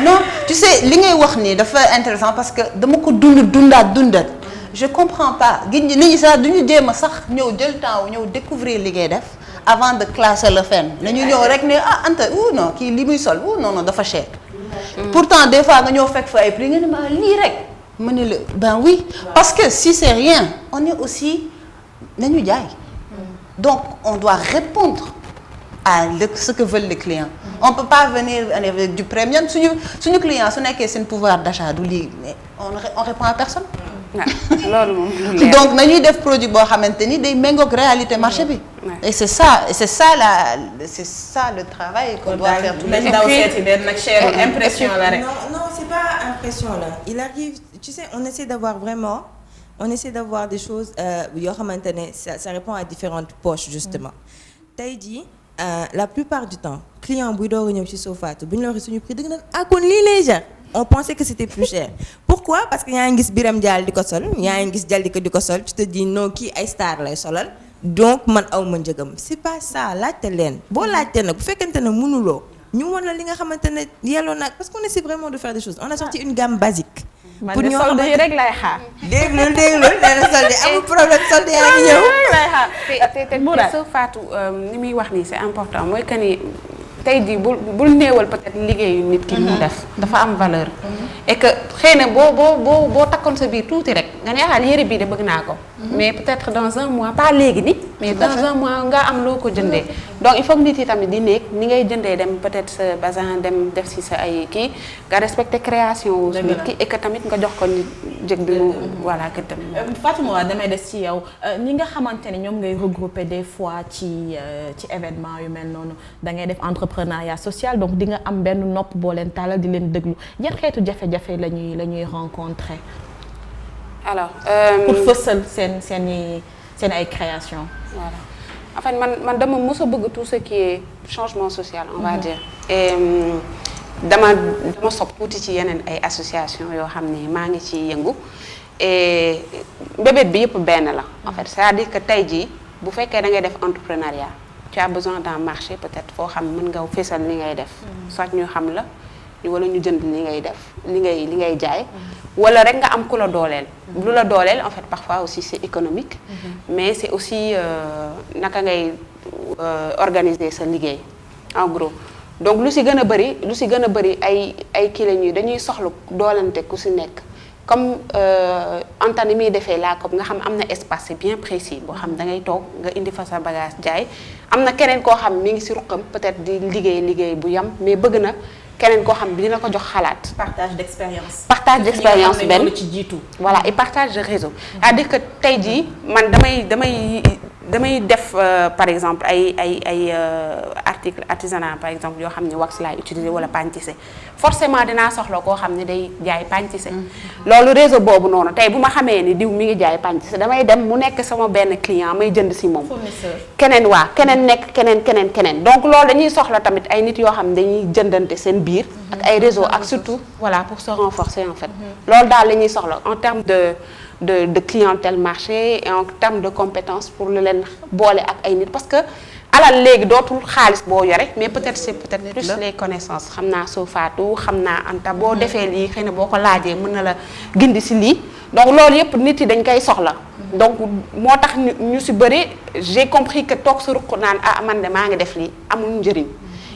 non tu sais li ngay wax nii dafa intéressant parce que dama ko dundaat je comprends pas nit ñi sax duñu jéem a sax ñëw jël temps wu ñëw découvrir li ngay def avant de classer le fenn nañu ñëw rek ne Anta non kii li muy sol non dafa cher pourtant des fois nga ñëw fekk fa ay prix nga ne ma lii rek ma ne la ben oui parce que si c'est rien on est aussi nañu jaay donc on doit répondre à ce que veulent les clients on peut pas venir avec du premium suñu client su nekkee seen pouvoir d'achat du lii mais on répond à personne loolu moom donc nañuy def produit boo xamante ni day méngoog réalité marché bi et c'est ça le travail qu'on doit faire tous les jours. daw seeti benn nag cher impression la rek. non c'est pas impression là il arrive tu sais on essaie d'avoir des choses yoo xamante ne ça répond à différentes poches justement tey jii la plupart du temps client buy doog a ñëw ci Sofatou bu ñu la waxee suñu prix dëgg na kon lii lay jar on pensait que c'était plus cher pourquoi parce que yaa ngi gis Biram Dial di ko sol yaa ngi gis Jalika di ko sol tu te dis non kii ay star lay solal donc man aw ma njëgam c'est pas ça laajte leen boo laajte nag bu fekkente ne mënuloo ñu wan la li nga xamante ne yelloo nag parce qu'on essaie vraiment de faire des choses on a sorti une gamme basique. pour ñoo xamante ne rek lay xaar. déglul nee na solde amul problème solde yaa ngi ñëw. te Sofatou ni muy wax nii c'est important mooy que ni tey jii bul néewal peut-être liggéeyu nit ki mu def dafa am valeur et que xëy na boo takkoon sa biir tuuti rek nga ne yére bii de bëgg naa ko mais peut-être dans un mois pas léegi ni mais dans un mois nga am loo ko jëndee donc il faut que nit yi tamit di nekk ni ngay jëndee dem peut-être sa bazin dem def si sa ay kii nga respecter création nit ki et que tamit nga jox ko nit jëg bi mu voilà que tamit Fatima damay des ci yow ñi nga xamante ne ñoom ngay regrouper des fois ci événement yu mel noonu da ngay def entrepreneuriat social donc di nga am benn nopp boo leen taalal di leen déglu yan xeetu jafe-jafe la ñuy rencontrer. alors pour fësal seen ay création. voilà en fait man dama mës a bëgg tout ce qui est changement social on va dire et dama sopp tuuti ci yeneen ay association yoo xam ne maa ngi ci yëngu et mbébét bi yëpp benn la en fait c'est-à-dire que tey jii bu fekkee da ngay def entrepreneuriat tu as besoin d'un marché peut-être foo xam mën nga fésal li ngay def soit ñu xam la wala ñu jënd li ngay def li ngay jaay wala rek nga am ku la dooleel lu la dooleel en fait parfois aussi c'est économique mais c'est aussi naka ngay organiser sa liggéey en gros donc lu si gën a bëri ay kii la ñuy dañuy soxla doolante ku si nekk comme Anta ni muy defee laa ko nga xam am na espace c'est bien précis boo xam da ngay toog nga indi fa sa bagage jaay am na keneen koo xam mi ngi si ruqam peut-être di liggéey bu yam mais bëgg na keneen koo xam bi dina ko jox xalaat. partage d'expérience benn ci jiitu. voilà et partage de réseau. c'est-à-dire que tey jii man damay damay def par exemple ay article artisanat par exemple yoo xam ne wax laay utiliser wala pagne tissé forcément dinaa soxla koo xam ne day jaay pagne tissé loolu réseau boobu noonu tey bu ma xamee ni diw mi ngi jaay pagne tissé damay dem mu nekk sama benn client may jënd si moom keneen keneen nekk keneen donc loolu dañuy soxla tamit ay nit yoo xam ne dañuy jëndante seen biir ak ay réseau ak surtout voilà pour se renforcer en fait loolu daal la ñuy soxla en termes de clientèle marché et en termes de compétences pour lu leen boole ak ay nit parce que alal léegi dootul xaalis boo yore mais peut-être plus les connaissances xam naa soo faatu xam naa Anta boo defee lii xëy na boo ko laajee mën na la gindi si lii donc loolu yëpp nit yi dañ koy soxla donc moo tax ñu si bëri j'ai compris que toog sa ruq naan man de maa ngi def lii amul njëriñ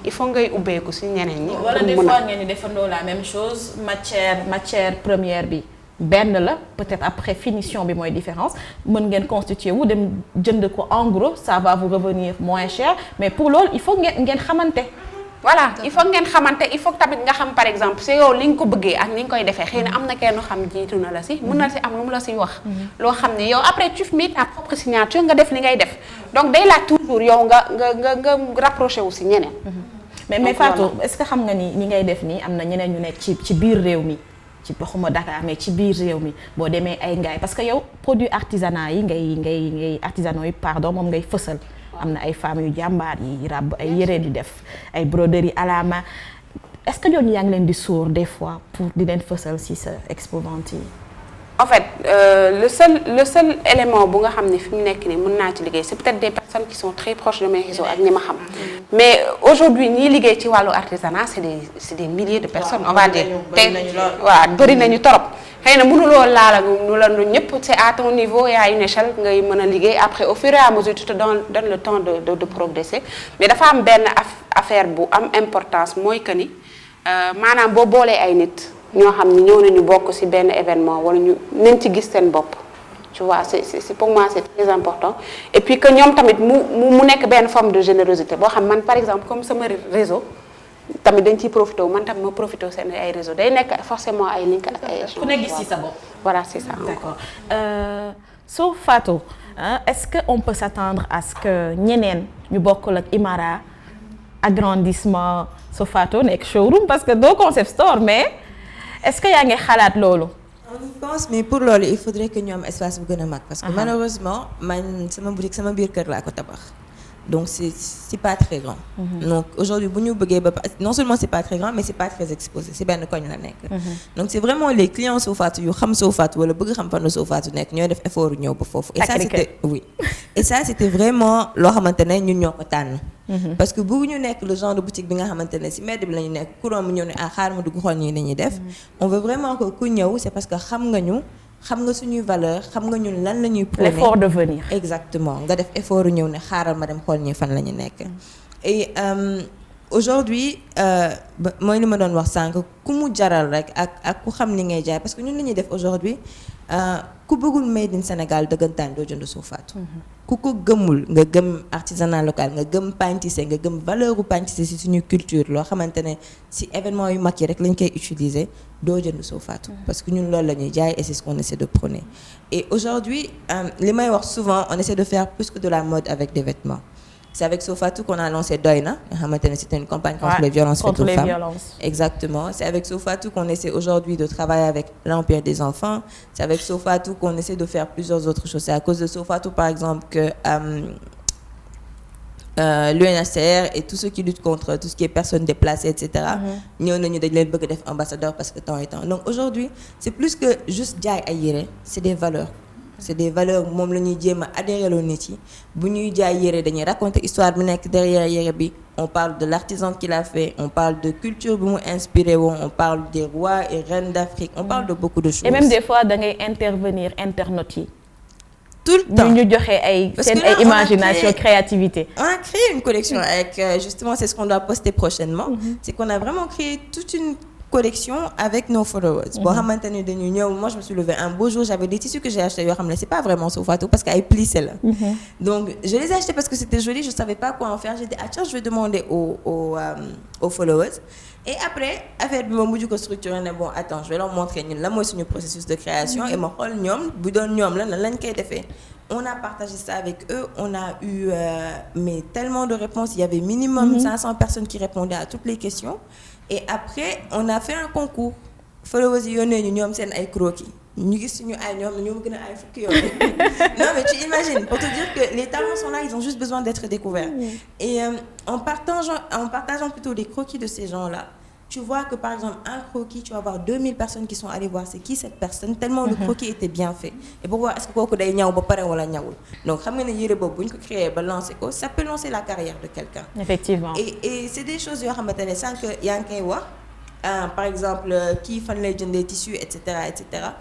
il faut ngay ubbeeku si ñeneen ñi. wala des fois ngeen di defandoo la même chose matière première bi benn la peut-être après finition bi mooy différence mën ngeen constituer wu dem jënd ko en gros ça va vous revenir moins cher mais pour loolu il faut ngeen xamante. voilà il faut ngeen xamante il faut tamit nga xam par exemple c'est yow li nga ko bëggee ak ni nga koy defee xëy na am na kenn xam jiitu na la si mën na si am lu mu la si wax. loo xam ne yow après tu mets ta propre signature nga def li ngay def donc day laaj toujours yow nga rapproché wu si ñeneen. mais Fatou est-ce que xam nga ni ngay def nii am na ñeneen ñu nekk ci biir réew mi. ci waxuma Dakar mais ci biir réew mi boo demee ay ngaay parce que yow produit artisanat yi ngay artisanaux yi pardon moom ngay fësal am na ay femmes yu jàmbaar yi ràbb ay yére di def ay broderie à la main est-ce que ñooñu yaa ngi leen di sóor des fois pour di leen fësal si sa expo-vente yi. en fait le seul élément bu nga xam ne fi mu nekk nii mën naa ci liggéey c'est peut-être des personnes qui sont très proches de mes réseaux ak ñi ma xam mais aujourd'hui ñiy liggéey ci wàllu artisanat c'est des milliers de personnes on va dire te waaw bëri nañu torop xëy na mënuloo laala nu la ñëpp c'est à ton niveau et à une échelle ngay mën a liggéey après au fur et à mesure tu te donnes le temps de progresser mais dafa am benn affaire bu am importance mooy que ni maanaam boo boolee ay nit ñoo xam ne ñëw nañu bokk ci benn événement wala ñu nañ ci gis seen bopp tu vois c'est pour moi c'est très important et puis que ñoom tamit mu nekk benn forme de générosité boo xam man par exemple comme sama réseau tamit dañ ciy profité man tamit ma profité seen ay réseau day nekk forcément ay link ak ay échange. ku nekk gis ci sa bopp. voilà c'est ça. D'accord so Fatou est-ce que on peut s'attendre à ce que ñeneen ñu bokkul ak Imara agrandissement so Fatou nekk showroom parce que doo concept store mais. est-ce que yaa ngi xalaat loolu. on y pense mais pour loolu il faudrait que ñu am espace bu gën a mag. parce que malheureusement man sama boutique sama biir kër laa ko tabax. donc c'est pas très grand. donc aujourd'hui bu ñu bëggee ba non seulement c'est pas très grand mais c'est pas très exposé c'est benn koñ la nekk. donc c'est vraiment les clients Sow Fatou yu xam Sow Fatou wala bëgg xam fan la Sow Fatou nekk ñooy def effort ñëw ba foofu. et ça c'était vraiment loo xamante ne ñun ñoo ko tànn. parce que bu ñu nekk le genre de boutique bi nga xamante ne ci mbedd bi la ñu nekk courant mu ñëw ne xaaral ma dugg xool ñii dañuy def. on veut vraiment que ku ñëw c'est parce que xam nga suñuy valeur xam nga ñun lan la ñuy prôner l'effort de venir. exactement nga def effort ñëw ne xaaral ma dem xool ñi fan la ñu nekk. et aujourd'hui mooy li ma doon wax sànq ku mu jaral rek ak ku xam li ngay jaay parce que ñun li ñuy def aujourd'hui ku bëggul made in Sénégal dëggantaan doo jënd Sow Fatou. ku ko gëmul nga gëm artisanat local nga gëm pagne tissé nga gëm valeur u pagne tissé ci suñu culture loo xamante ne ci événement yu mag yi rek lañ koy utiliser doo jënd Sow Fatou parce que ñun loolu la ñuy jaay et c'est ce qu'on essaie de prôner. et aujourd'hui li may wax souvent on essaie de faire plus que de la mode avec des vêtements. c'est avec Sow Fatou qu'on a lancé Doy Na nga xamante ne c'était une campagne contre les violences faites aux femmes. Exactement. C'est avec Sow Fatou qu'on essaie aujourd'hui de travailler avec l'Empire des enfants. C'est avec Sow Fatou qu'on essaie de faire plusieurs autres choses. C'est à cause de Sow Fatou par exemple que l'UNHCR et tous ceux qui luttent contre tout ce qui est personnes déplacées etc. ñëw nañu dañ leen bëgg def ambassadeur parce que temps et temps. Donc aujourd'hui c'est plus que juste jaay ay yére c'est des valeurs. c'est des valeurs moom la ñuy jéem a adhérer loo nit yi bu ñuy jaay yére dañuy raconter histoire bi nekk derrière yére bi on parle de l'artisan qui l'a fait on parle de culture bi mu inspiré woon on parle des rois et reines d'Afrique on parle de beaucoup de choses. et même des fois da ngay intervenir internautes yi. tout le temps ñu joxe ay seen ay imagination créativité. on a créé une collection avec justement c'est ce qu'on doit poster prochainement. c'est qu'on a vraiment créé toute une collection avec nos followers. boo xamante ne dañu ñëw moi je me suis levée un beau jour j'avais des tissus que j'ai achetés yoo xam ne c'est pas vraiment Sow Fatou parce que ay plissé la. donc je les ai achetés parce que c'était joli je savais pas quoi en faire j'ai dit tiens je vais demander aux followers. et après affaire bi ma mujj ko structuré ne bon attends je vais leur montrer ñun la mooy suñu processus de création et ma xool ñoom bu doon ñoom la nan lañ koy defee. On a partagé ça avec eux, on a eu mais tellement de réponses, il y avait minimum 500 personnes qui répondaient à toutes les questions. Et après, on a fait un concours. Followers yi yónnee ñu ñoom seen ay croquis. Ñu gis suñu ay ñoom ñoo gën a ay fukki yoon. Non mais tu imagines, pour te dire que les talents sont là, ils ont juste besoin d'être découverts. Et en partageant plutôt les croquis de ces gens-là, tu vois que par exemple un croquis, tu vas avoir 2000 personnes qui sont allées voir c'est qui cette personne, tellement le croquis était bien fait. Et pour voir est-ce que kooku day ñaw ba pare wala ñawul. Donc xam nga ne yére boobu bu ñu ko créé ba lancer ko, ça peut lancer la carrière de quelqu'un. Effectivement. Et c'est des choses yoo xamante ne sànq yaa ngi koy wax par exemple kii fan lay jëndee tissu et cetera.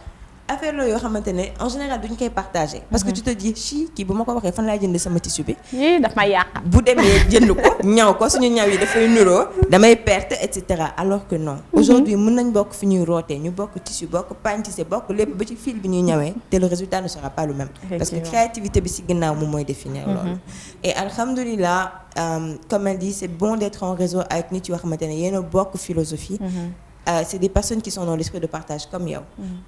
Affaire la yoo xamante ne en général duñ koy partager. Parce que tu te dis chi kii bu ma ko waxee fan laay jëndee sama tissu bi. yii daf may yàq. bu demee jënd ko ñaw ko suñu ñaw yi dafay nuroo damay perte et cetera alors que non. Aujourd'hui mën nañ bokk fi ñuy rootee ñu bokk tissu bokk pagne tissé bokk lépp ba ci fil bi ñuy ñawee te le résultat ne sera pas le même. Parce que créativité bi ci ginnaaw moom mooy définir loolu. Et alhamdoulilah comme elle dit c'est bon d'être en réseau avec nit yoo xamante ne yéen a bokk philosophie. C'est des personnes qui sont dans l'esprit de partage comme yow.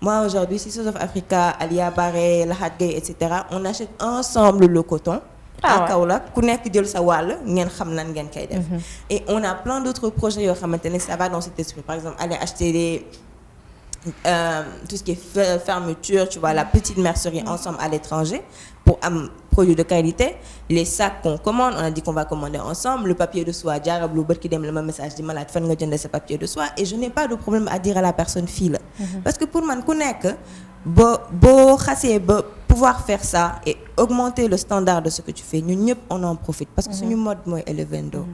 Moi aujourd'hui Sisters of Africa, Alia Baré, Lahat Gueye et cetera, on achète ensemble le coton. À Kaolack ku nekk jël sa wàll ngeen xam nan ngeen koy def. Et on a plein d'autres projets yoo xamante ne ça va dans cet esprit. Par exemple aller acheter tout ce qui est fermeture, tu vois, la petite mercerie ensemble à l'étranger pour am produit de qualité. Les sacs qu'on commande, on a dit qu'on va commander ensemble. Le papier de soie, diarablu bët ki dem le même message di malade fan nga jënd sa papier de soie. Et je n'ai pas de problème à dire à la personne fii la. Parce que pour man ku nekk boo xasee ba pouvoir faire ça et augmenter le standard de ce que tu fais, ñun ñëpp on en profite parce que suñu mode mooy élevendo.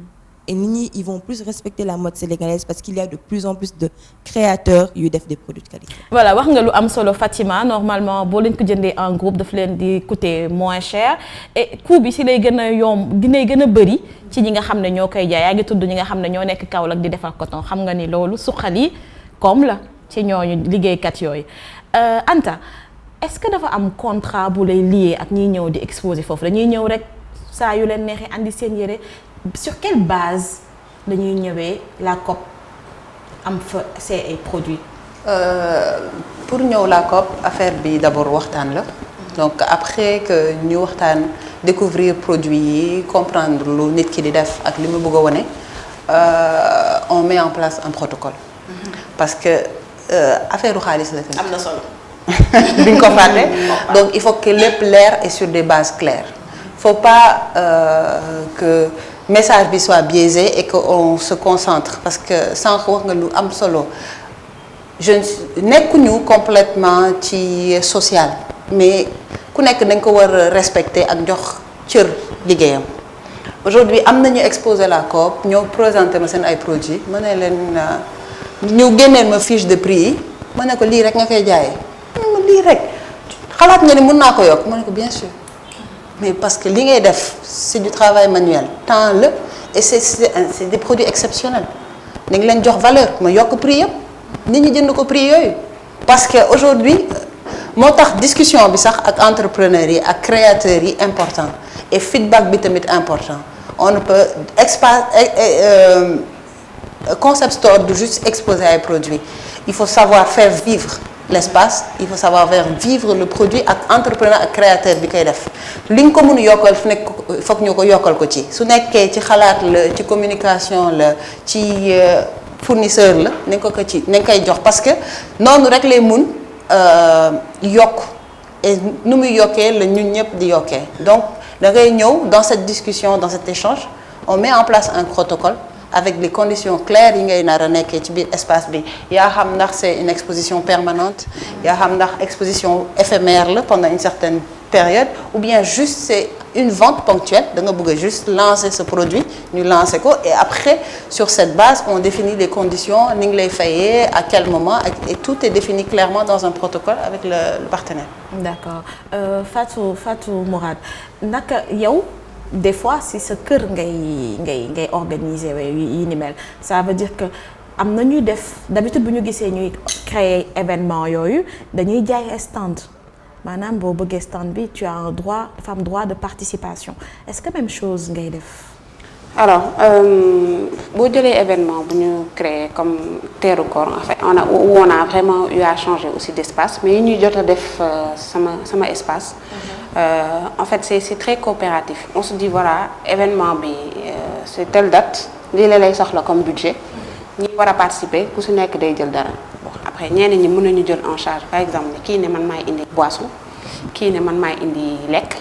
Et nit ñi ils vont plus respecter la mode sénégalaise parce qu'il y a de plus en plus de créateurs yu def des produits de qualité. Voilà wax nga lu am solo Fatima, normalement boo leen ko jëndee en groupe daf leen di coûter moins cher et coût bi si lay gën a yomb dinay gën a bëri ci ñi nga xam ne ñoo koy jaay. Yaa ngi tudd ñi nga xam ne ñoo nekk Kaolack di defar coton, xam nga ni loolu suqali comme la ci ñooñu liggéeykat yooyu. Anta, est-ce que dafa am contrat bu lay lié ak ñiy ñëw di exposer foofu dañuy ñëw rek saa yu leen neexee andi seen yére? Sur quelle base dañuy ñëwee la COP am fa c'est ay produits? Pour ñëw la COP affaire bi d'abord waxtaan la. Donc après que ñu waxtaan découvrir produits yi comprendre lu nit ki di def ak li mu bëgg a wone on met en place un protocole. Parce que affaire u xaalis la tamit. Am na solo. Duñ ko fàtte. Donc il faut que lépp leer et sur des bases claires. Faut pas que message bi biaisé et que on se concentre parce que sànq wax nga lu am solo je nekkuñu complètement ci social mais ku nekk dañ ko war a respecter ak jox cër liggéeyam. Aujourd'hui am nañu exposer la COP ñëw présenter ma seen ay produits ma ne leen ñëw génneel ma fiche de prix yi ma ne ko lii rek nga koy jaayee lii rek xalaat nga ni mën naa ko yokk ma ne ko bien sûr. Mais parce que li ngay def c'est du travail manuel temps la et c'est des produits exceptionnels da nga leen jox valeur ma yokk prix yëpp nit ñi jënd ko prix yooyu parce que aujourd'hui moo tax discussion bi sax ak entrepreneurs yi ak créateurs yi important et feedback bi tamit important on ne peut concept store du juste exposer ay produits il faut savoir faire vivre l'espace il faut savoir faire vivre le produit ak entrepreneur ak créateur bi koy def li nga ko mën a yokkal fu nekk foog ñu ko yokkal ko ci su nekkee ci xalaat la ci communication la ci fournisseur la nañ ko ci nañ koy jox parce que noonu rek lay mun yokk et nu muy yokkee la ñun ñëpp di yokkee donc da ngay ñëw dans cette discussion dans cet échange on met en place un protocole avec les conditions claires yi ngay nar a nekkee ci biir espace bi yaa xam ndax c'est une exposition permanente yaa xam ndax exposition éphémère la pendant une certaine période ou bien juste c'est une vente ponctuelle da nga bëgg a juste lancer ce produit ñu lancer ko et après sur cette base on définit les conditions ni ngi lay fayee à quel moment et tout est défini clairement dans un protocole avec le partenaire. D'accord Fatou Mourad naka yow des fois si sa kër ngay organiser yi ni mel ça veut dire que am na ñuy def d'habitude bu ñu gisee ñuy créer événement yooyu dañuy jaay stand maanaam boo bëggee stand bi tu as un droit dafa am droit de participation est-ce que même chose ngay def. Alors boo jëlee événement bu ñu créé comme teeru koor en fait on a vraiment eu à changer aussi d'espace mais yi ñuy jot a def sama espace. En fait c'est très coopératif. On se dit voilà événement bi c'est telle date lii la lay soxla comme budget ñi war a participer ku si nekk day jël dara bon après ñeneen ñi mën nañu jël en charge par exemple kii ne man maay indi boisson kii ne man maay indi lekk.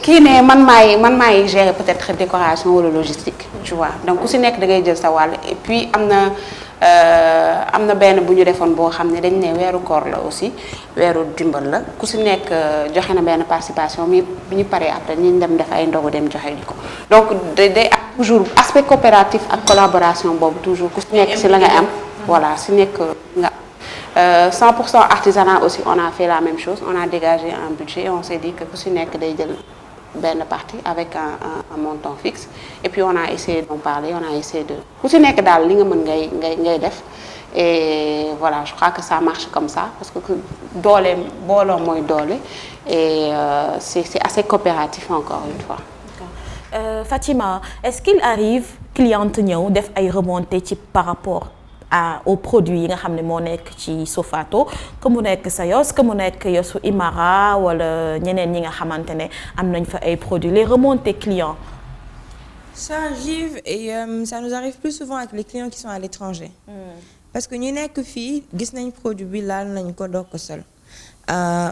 kii ne man maay gérer peut-être décoration wala logistique tu vois donc ku si nekk da ngay jël sa wàll et puis am na benn bu ñu defoon boo xam ne dañ ne weeru koor la aussi weeru dimbal la ku si nekk joxe na benn participation mi bi ñu paree après ñu dem def ay ndogu dem joxe ji ko donc day am toujours aspect coopératif ak collaboration boobu toujours ku si nekk si la nga am voilà si nekk nga 100% artisanat aussi on a fait la même chose on a dégagé un budget et on s'est dit que ku si nekk day jël benn partie avec un montant fixe et puis on a essayé d'en parler on a essayé de ku si nekk daal li nga mën ngay def et voilà je crois que ça marche comme ça parce que doole booloo mooy doole et c'est assez coopératif encore une fois. Fatima est-ce qu'il arrive cliente ñëw def ay remontées ci par rapport aux produits yi nga xam ne moo nekk ci Sofato que mu nekk sa yos que mu nekk yosu Imara wala ñeneen ñi nga xamante ne am nañ fa ay produits les remontées clients. Ça arrive et ça nous arrive plus souvent avec les clients qui sont à l'étranger. Parce que ñu nekk fii gis nañ produit bi laal nañ ko doog ko sol.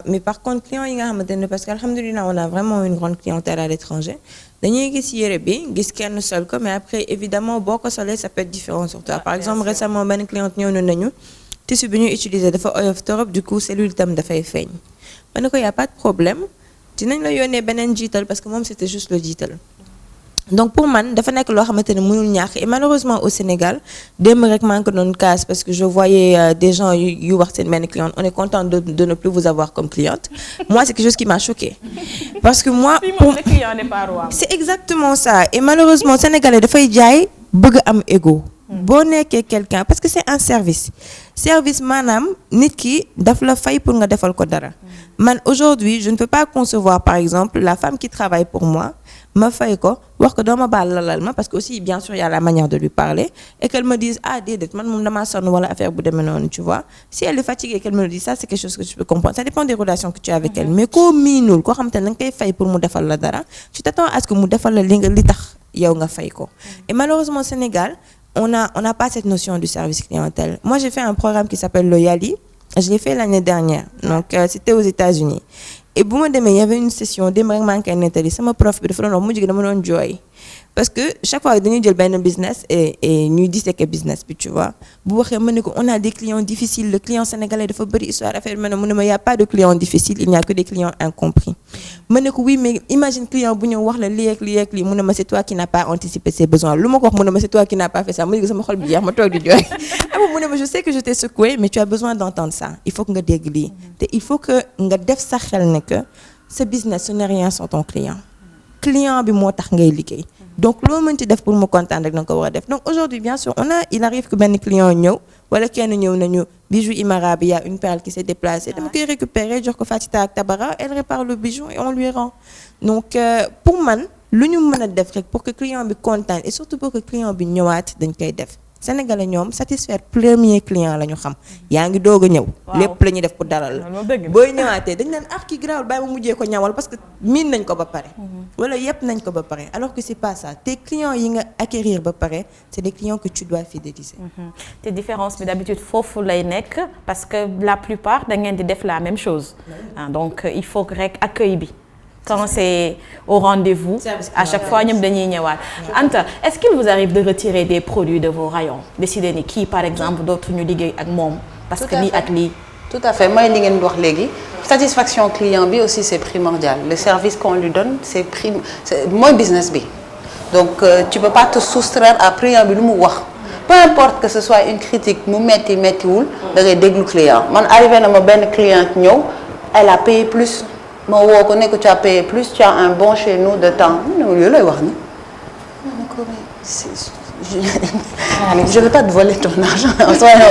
Mais par contre clients yi nga xamante ne parce que alhamdulilah on a vraiment une grande clientèle à l'étranger dañuy gis yére bi gis kenn sol ko mais après évidemment boo ko solee ça peut être différent sur toi. Par exemple récemment benn cliente ñëw na nañu tissu bi ñuy utiliser dafa oyof torop du coup cellule tam dafay feeñ ma ne ko y a pas de problème dinañ la yónnee beneen jiital parce que moom c'était juste le jiital. Donc pour man dafa nekk loo xamante ne mënul ñàkk et malheureusement au Sénégal démb rek maa ngi ko doon casse parce que je voyais des gens yu wax seen benn cliente on est content de ne plus vous avoir comme cliente. Moi c'est quelque chose qui m'a choquée parce que moi pour le client n'est pas roi. C'est exactement ça et malheureusement sénégalais dafay jaay bëgg am ego. Boo nekkee quelqu'un parce que c'est un service maanaam nit ki daf la fay pour nga defal ko dara. Man aujourd'hui je ne peux pas concevoir par exemple la femme qui travaille pour moi ma fay ko wax ko dooma baal lalal ma parce que aussi bien sûr il y a la manière de lui parler et qu'elle me dise ah déedéet man moom damaa sonn wala affaire bu demee noonu tu vois si elle est fatiguée et qu'elle me le dit ça c'est quelque chose que tu peux comprendre ça dépend des relations que tu as avec elle mais koo miinul koo xamante ne da nga koy fay pour mu defal la dara tu t'attends à ce que mu defal la li tax yow nga fay ko et malheureusement au Sénégal on n'a pas cette notion du service clientèle. Moi j'ai fait un programme qui s'appelle le Yali je l'ai fait l'année dernière donc c'était aux États-Unis et bu ma demee il y avait une session démb rek maa ngi koy nettali sama prof bi dafa doon wax mujj gi dama doon jooy parce que chaque fois dañuy jël benn business et ñuy disséquer business bi tu vois bu waxee ma ne ko on a des clients difficiles le client sénégalais dafa bëri histoire affaire bi ma ne mu ne ma y a pas de clients difficiles il n'y a que des clients incompris ma ne ko oui mais imagine client bu ñëw wax la lii ak lii ak lii mu ne ma c'est toi qui n'as pas anticipé ses besoins lu ma ko wax mu ne ma c'est toi qui n'as pas fait ça mujj gi sama xol bi jeex ma toog di jooy mu ne ma je sais que je t'ai secoué mais tu as besoin d'entendre ça il faut que nga dégg lii te il faut que nga def sa xel ne que ce business ce n'est rien sans ton client bi moo tax ngay liggéey donc loo mën ci def pour mu kontaan rek da nga ko war a def donc aujourd'hui bien sûr il arrive que benn client ñëw wala kenn ñëw nañu bijou Imara bi y a une perle qui s'est déplacée dama koy récupérer jox ko Fatita ak Tabara elle répare le bijou et on lui rend donc pour man lu ñu mën a def rek pour que client bi kontaan et surtout pour que client bi ñëwaat dañ koy def Sénégalais ñoom satisfaire premier client la ñu xam yaa ngi doog a ñëw lépp la ñuy def pour dalal la booy ñëwaatee dañ naan kii grawul bàyyi ma mujjee ko ñawal parce que miin nañ ko ba pare wala yëpp nañ ko ba pare alors que c'est pas ça tes clients yi nga acquérir ba pare c'est des clients que tu dois fidéliser te différence bi d'habitude foofu lay nekk parce que la plupart da ngeen di def la même chose donc il faut que rek accueil bi quand c'est au rendez-vous à chaque fois ñoom dañuy ñëwaat Anta est-ce qu'il vous arrive de retirer des produits de vos rayons décider ni kii par exemple dootuñu liggéey ak moom parce que lii ak lii tout à fait mooy li ngeen wax léegi satisfaction client bi aussi c'est primordial le service qu'on lui donne c'est mooy business bi donc tu peux pas te soustraire à client bi lu mu wax peu importe que ce soit une critique mu mettiwul da ngay déglu client man arrivé na ma benn client ñëw elle a payé plus ma woo ko ne ko tu as payé plus tu as un bon chez nous de temps yooyu lay wax ni je vais pas te voler ton argent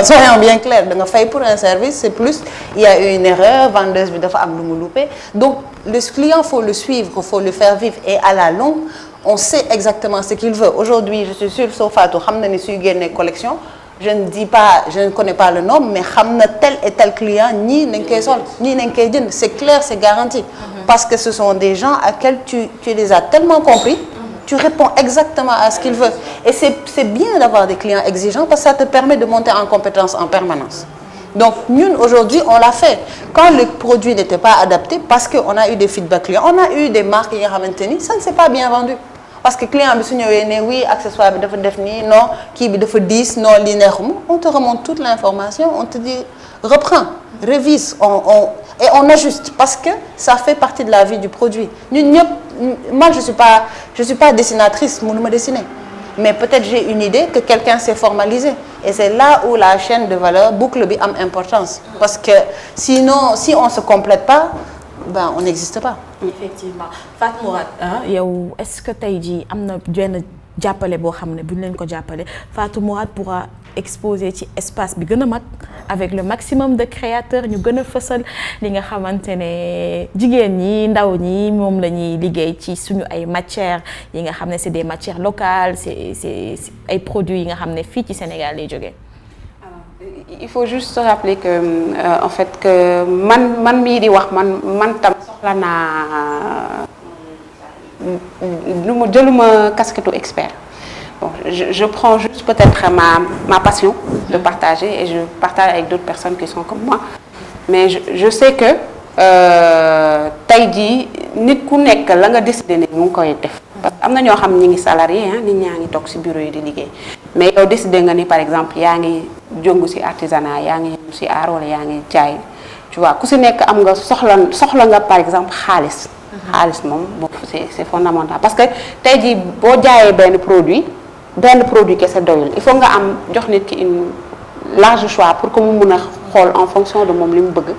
soyons bien clairs da nga fay pour un service c'est plus il y a eu une erreur vendeuse bi dafa am lu mu loupé donc le client faut le suivre faut le faire vivre et à la longue on sait exactement ce qu'il veut aujourd'hui je suis sûre Sofato xam na ni suy génne collection je ne connais pas le nom, mais xam na tel et tel client ñii nañ koy sol ñii nañ koy jënd, c'est clair, c'est garanti. Parce que ce sont des gens à qui tu les as tellement compris, tu réponds exactement à ce qu'ils veulent. Et c'est bien d'avoir des clients exigeants parce que ça te permet de monter en compétence en permanence. Donc ñun aujourd'hui on l'a fait quand le produit n'était pas adapté parce que on a eu des feedbacks clients, on a eu des marques yi nga xamante ni ça ne s'est pas bien vendu parce que client bi su ñëwee ne oui accessoire bi dafa def nii non kii bi dafa diis non lii neexuma, on te remonte toute l'information, on te dit reprends, révise, et on ajuste parce que ça fait partie de la vie du produit. Ñun ñëpp moi je suis pas dessinatrice, mënuma dessiner. Mais peut-être j'ai une idée que quelqu'un s'est formalisé. Et c'est là où la chaîne de valeur, boucle bi am importance. Parce que sinon, si on ne se complète pas, ben, on n'existe pas. Effectivement. Fatou Mourad, yow est-ce que tey jii am na benn jàppale boo xam ne bu ñu leen ko jàppale Fatou Mourad pourra exposer ci espace bi gën a mag avec le maximum de créateurs ñu gën a fësal li nga xamante ne jigéen ñi ndaw ñi moom la ñuy liggéey ci suñu ay matières yi nga xam ne c'est des matières locales c'est ay produits yi nga xam ne fii ci Sénégal lay jógee. Il faut juste se rappeler que en fait que man mii di wax man tam soxla naa lu ma jëluma casquette expert. Bon, je prends juste peut-être ma passion de partager et je partage avec d'autres personnes qui sont comme moi. Mais je sais que tey jii nit ku nekk la nga décidé ne mu ngi koy def. Parce que am na ñoo xam ñi ngi salarié nit ñaa ngi toog ci bureau yi di liggéey mais yow décidé nga ni par exemple yaa ngi jongu ci artisanat yaa ngi yëngu ci art wala yaa ngi jaay tu vois ku ci nekk am nga soxla nga par exemple xaalis. xaalis moom boobu c'est fondamental parce que tey jii boo jaayee benn produit kese doyul il faut nga am jox nit ki une large choix pour que mu mun a xool en fonction de moom li mu bëgg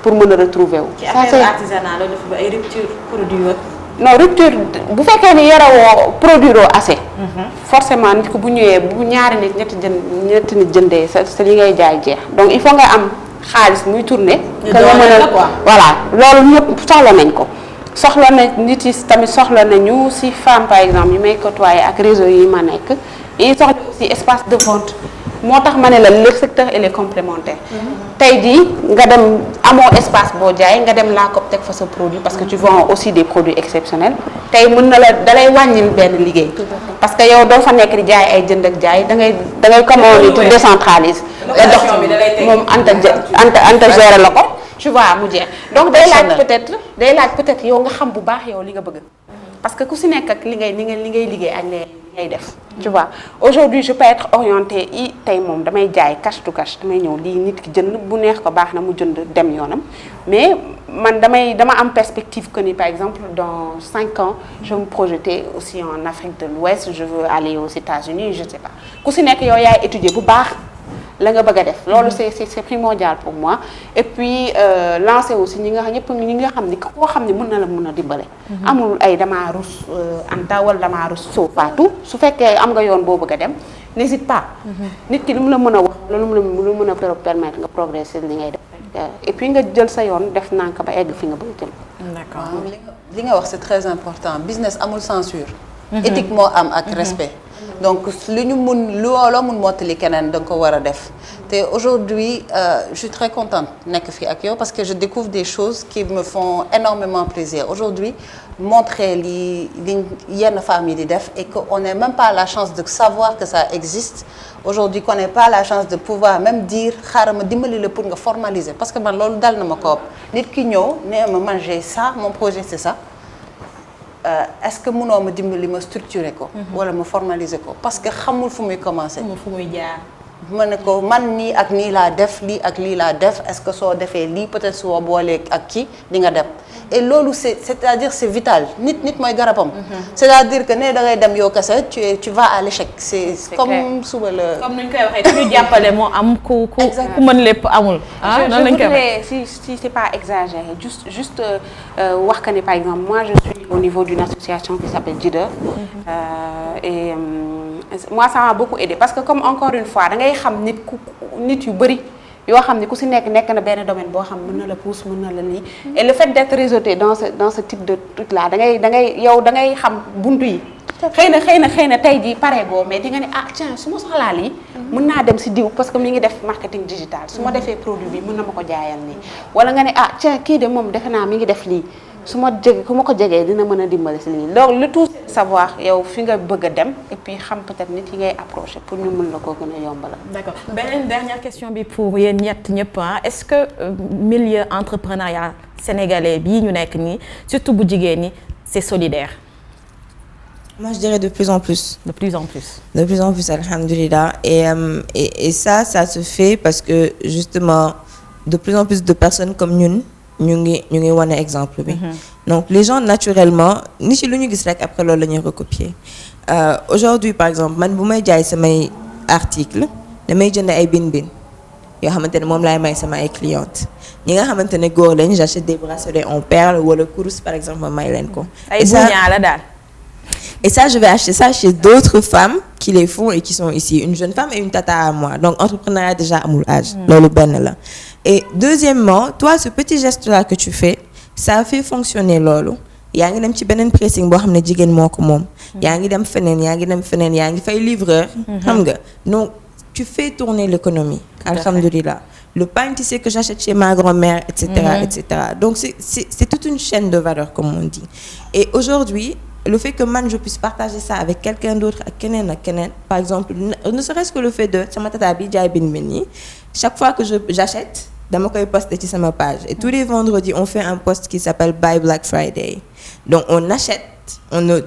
pour mën a retrouver wu. ci affaire artisanat la dafa ba ay rupture produit non rupture bu fekkee ni yarawoo produire assez. forcément nit ko bu ñëwee bu ñaari nit ñetti nit jëndee sa li ngay jaay jeex donc il faut nga am xaalis muy tourner. que nga mën a voilà loolu ñëpp soxla nañ ko. soxla na nit yi tamit soxla nañu si femme par exemple yi may côtoyer ak réseau yi ma nekk yi soxla aussi espace de vente moo tax ma ne la le secteur il est complémentaire. tey jii nga dem amoo espace boo jaay nga dem laa ko teg fa sa produit parce que tu vends aussi des produits exceptionnels tey mën na la dalay wàññil benn liggéey. parce que yow doo fa nekk di jaay ay jënd ak jaay da ngay comment on décentralise. nga dox moom anta gérer la ko. tu vois mu jeex donc day laaj peut-être yow nga xam bu baax yow li nga bëgg parce que ku si nekk ak li ngay liggéey ak li ngay def tu vois aujourd'hui je peux être orientée tey moom damay jaay cash to cash damay ñëw lii nit ki jënd bu neex ko baax na mu jënd dem yoonam mais man dama am perspective que ni par exemple dans 5 ans je veux me projeter aussi en Afrique de l'Ouest je veux aller aux États-Unis je sais pas ku si nekk yow yaay étudier bu baax la nga bëgg a def loolu c'est primordial pour moi et puis lancer aussi ñi nga xam ni koo xam ni mën a dimbale amul ay damaa rus Anta wala damaa rus soo Fatou su fekkee am nga yoon boo bëgg a dem n'hésite pas nit ki lu mu la mën a wax loolu mu la mën a permettre nga progresser li ngay def et puis nga jël sa yoon def nank ba egg fi nga bëgg jëm. D'accord. li nga wax c'est très important business amul censure éthique moo am ak respect donc lu ñu mun loo mun mottali keneen da nga ko war a def te aujourd'hui je suis très contente nekk fii ak yow parce que je découvre des choses qui me font énormément plaisir aujourd'hui montrer li yenn femmes yi di def et que on n'a même pas la chance de savoir que ça existe aujourd'hui qu'on n'ait pas la chance de pouvoir même dire xaaral ma dimbali la pour nga formaliser parce que man loolu dal na ma ko nit ki ñëw nee ma man j'ai ça mon projet c'est ça est-ce que mënoo ma dimbali ma structurer ko. wala ma formaliser ko parce que xamul fu muy commencer. fu muy jaar. ma ne ko man nii ak nii laa def lii ak lii laa def est-ce que soo defee lii peut-être soo boolee ak kii di nga dem. et loolu c'est-à-dire c'est vital nit mooy garabam. c'est-à-dire que ne da ngay dem yow kese tu vas à l'échec c'est comme suba la. comme ni ñu koy waxee ku ñu jàppale moo am ku mën lépp amul. noonu lañ koy waxee si c'est pas exagéré juste wax que ne par exemple moi je suis au niveau d'une association qui s'appelle JIDER. Et moi ça m'a beaucoup aidé parce que comme encore une fois da ngay xam nit yu bari. yoo xam ne ku si nekk na benn domaine boo xam mën na la pousse mën na la lii et le fait d'être réseauté dans ce type de truc là da ngay xam buntu yi xëy na tey jii pare goo mais di nga ne ah tiens su ma soxlaa lii mën naa dem si diw parce que mi ngi def marketing digital su ma defee produit bi mën na ma ko jaayal nii wala nga ne ah tiens kii de moom defe naa mi ngi def lii su ma ko jegee dina mën a dimbali si lii donc le tout savoir yow fi nga bëgg a dem et puis xam peut-être nit yi ngay approcher pour ñu mën la koo gën a yombalal. D'accord. Beneen dernière question bi pour yéen ñëpp est-ce que milieu entrepreneuriat sénégalais bii ñu nekk nii surtout bu jigéen ñi c'est solidaire? Moi, je dirais de plus en plus. De plus en plus. De plus en plus, alhamdoulilah. Et ça se fait parce que justement, de plus en plus de personnes comme nous, ñu ngi wane exemple bi. Donc les gens naturellement ni ci lu ñu gis rek après loolu la ñuy recopier. Aujourd'hui par exemple man bu may jaay samay article damay jënd ay bin yoo xamante ne moom laay may sama ay clientes ñi nga xamante ne góor lañ j'achète des bracelets en perles wala kurus par exemple ma may leen ko. ay buñaa la daal. Et ça, je vais acheter ça chez d'autres femmes qui les font et qui sont ici. Une jeune femme et une tata à moi. Donc, entrepreneuriat déjà à mon âge. Lolo ben là. Et deuxièmement, toi, ce petit geste-là que tu fais, ça fait fonctionner lolo. yaa ngi dem ci beneen pressing boo xam ne jigéen moo ko moom. yaa ngi dem feneen yaa ngi fay livreur. xam nga donc tu fais tourner l'économie. Alhamdoulilah. Le pain tissé que j'achète chez ma grand-mère, etc., etc. Donc c'est toute une chaîne de valeur comme on dit. Et aujourd'hui, le fait que man je puisse partager ça avec quelqu'un d'autre ak keneen par exemple ne serait-ce que le fait de sama tata bi jaay bin nii chaque fois que j'achète dama koy poster ci sama page et tous les vendredis on fait un post qui s'appelle Buy Black Friday. Donc on achète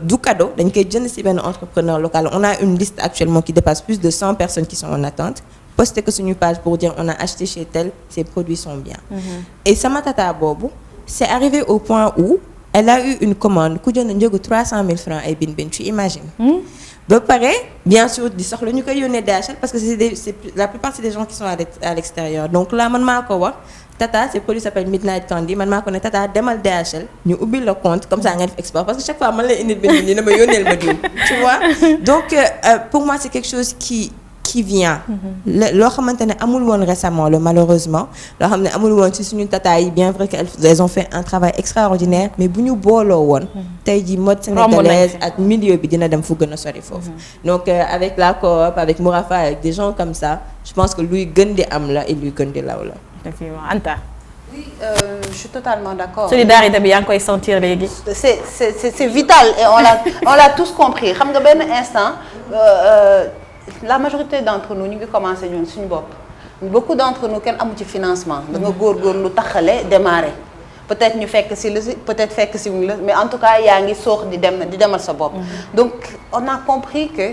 du cadeau dañ koy jënd ci benn entrepreneur local. On a une liste actuellement qui dépasse plus de 100 personnes qui sont en attente. Poster que sur une page pour dire on a acheté chez tel, ces produits sont bien. Et sama tata boobu c'est arrivé au point où elle a eu une commande ku jënd njëgu 300 000 francs ay bin tu imagines. Ba pare bien sûr di soxla ñu koy yónnee DHL parce que la plupart c'est des gens qui sont à l'extérieur. Donc là man maa ko wax tata ces produits s'appellent Midnight Candy man maa ko ne tata demal DHL ñu ubbil le compte comme ça nga def export parce que chaque fois man lay indil bin nii dama yónneel ma diw tu vois. Donc pour moi c'est quelque chose qui vient. loo xamante ne amul woon récemment malheureusement loo xam ne amul woon ci suñu tata yi bien vrai qu'elles ont fait un travail extraordinaire mais bu ñu booloo woon tey jii mode sénégalaise ak milieu bi dina dem fu gën a sori foofu. Donc avec la coop avec Mourafa avec des gens comme ça je pense que luy gën di am la et luy gën di law la. Effectivement Anta. Oui, je suis totalement d'accord. Solidarité bi yaa ngi koy sentir léegi. C'est vital et on l'a tous compris xam nga benn instant. La majorité d'entre nous ñu ngi commencé ñun suñu bopp beaucoup d'entre nous kenn amu ci financement da nga góorgóorlu taxale démarrer peut-être ñu fekk si la peut-être fekk si wuñ la mais en tout cas yaa ngi soox di demal sa bopp. Donc on a compris que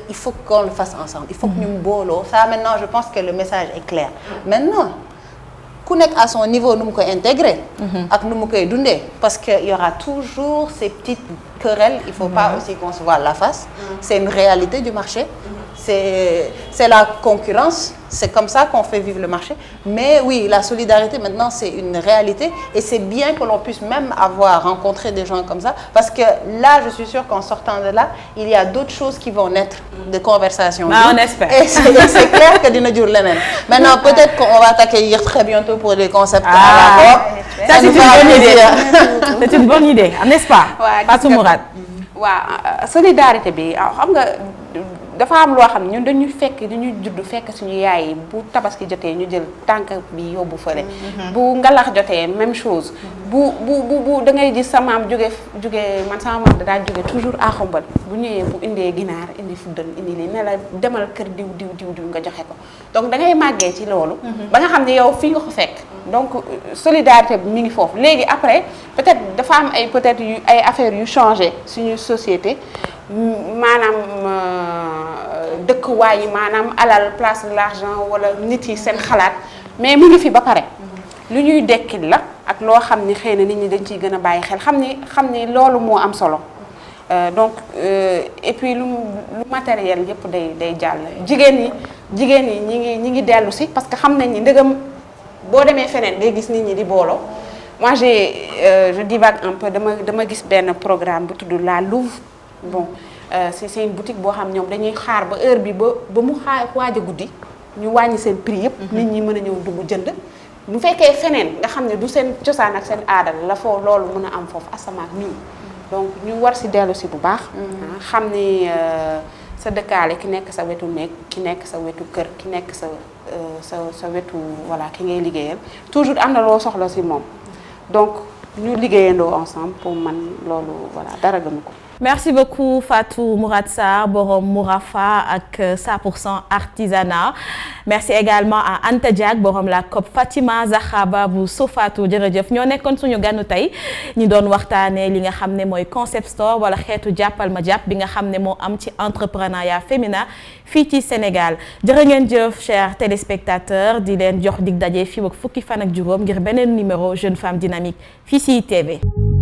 il faut qu'on le fasse ensemble il faut que ñu booloo ça maintenant je pense que le message est clair. Maintenant ku nekk à son niveau nu mu koy intégrer ak nu mu koy dundee parce que il y aura toujours ces petites querelles il faut pas aussi qu'on se voile la face c'est une réalité du marché c'est la concurrence c'est comme ça qu'on fait vivre le marché mais oui la solidarité maintenant c'est une réalité et c'est bien que l'on puisse même rencontrer des gens comme ça parce que là je suis sûre qu'en sortant de là il y a d'autres choses qui vont naître de conversations. On espère. Et c'est clair que dina jur leneen. Maintenant peut-être qu'on va t'accueillir très bientôt pour des concepts à la COP. Ça c'est une bonne idée. C'est une bonne idée, n'est-ce pas? Fatou Mourad. waaw solidarité bi xam nga dafa am loo xam ne ñun dañuy judd fekk suñu yaay yi bu tabaski jotee ñu jël tànk bi yóbbu fële. bu ngalax jotee même chose. bu da ngay gis sa maam jóge man sama maam daa jóge toujours à xombal bu ñëwee bu indee ginaar indi fuddal indi lii ne la demal kër diw nga joxe ko donc da ngay màggee ci loolu. ba nga xam ne yow fii nga ko fekk. donc solidarité bi mi ngi foofu léegi après peut-être dafa am ay affaires yu changé suñu société maanaam dëkkuwaay yi maanaam alal place de l'argent wala nit yi seen xalaat mais mu ngi fi ba pare lu ñuy dekkil la ak loo xam ni xëy na nit ñi dañ ciy gën a bàyyi xel xam ni loolu moo am solo donc et puis lu matériel yëpp day jàll jigéen yi ñi ngi dellu si parce que xam nañ ni ndëgam boo demee feneen ngay gis nit ñi di booloo moi je divague un peu dama gis benn programme bu tudd La Louve bon c'est une boutique boo xam ñoom dañuy xaar ba heure bi ba mu waaj a guddi ñu wàññi seen prix yëpp nit ñi mën a ñëw dugg jënd bu fekkee feneen nga xam ne du seen cosaan ak seen aada la foo loolu mën a am foofu asamaak ñun donc ñu war si dellu si bu baax. xam ni sa dëkkaale ki nekk sa wetu nekk ki nekk sa wetu kër ki nekk sa wetu voilà ki ngay liggéeyal toujours am na loo soxla si moom donc ñu liggéeyandoo ensemble pour man loolu voilà dara gënu ko. Merci beaucoup Fatou Mourad Sarr borom Mourafa ak 100% artisanat merci également à Anta Diak borom la COP Fatima Zakhaba bu Sofatou jërëjëf ñoo nekkoon suñu ganu tey ñu doon waxtaanee li nga xam ne mooy concept store wala xeetu jàppal ma jàpp bi nga xam ne moo am ci entrepreneuriat féminin fii ci Sénégal jërë ngeen jëf chers téléspectateurs di leen jox dig daje fii ak fukki fan ak juróom ngir beneen numéro Jeune Femme Dynamique fii ci ITV.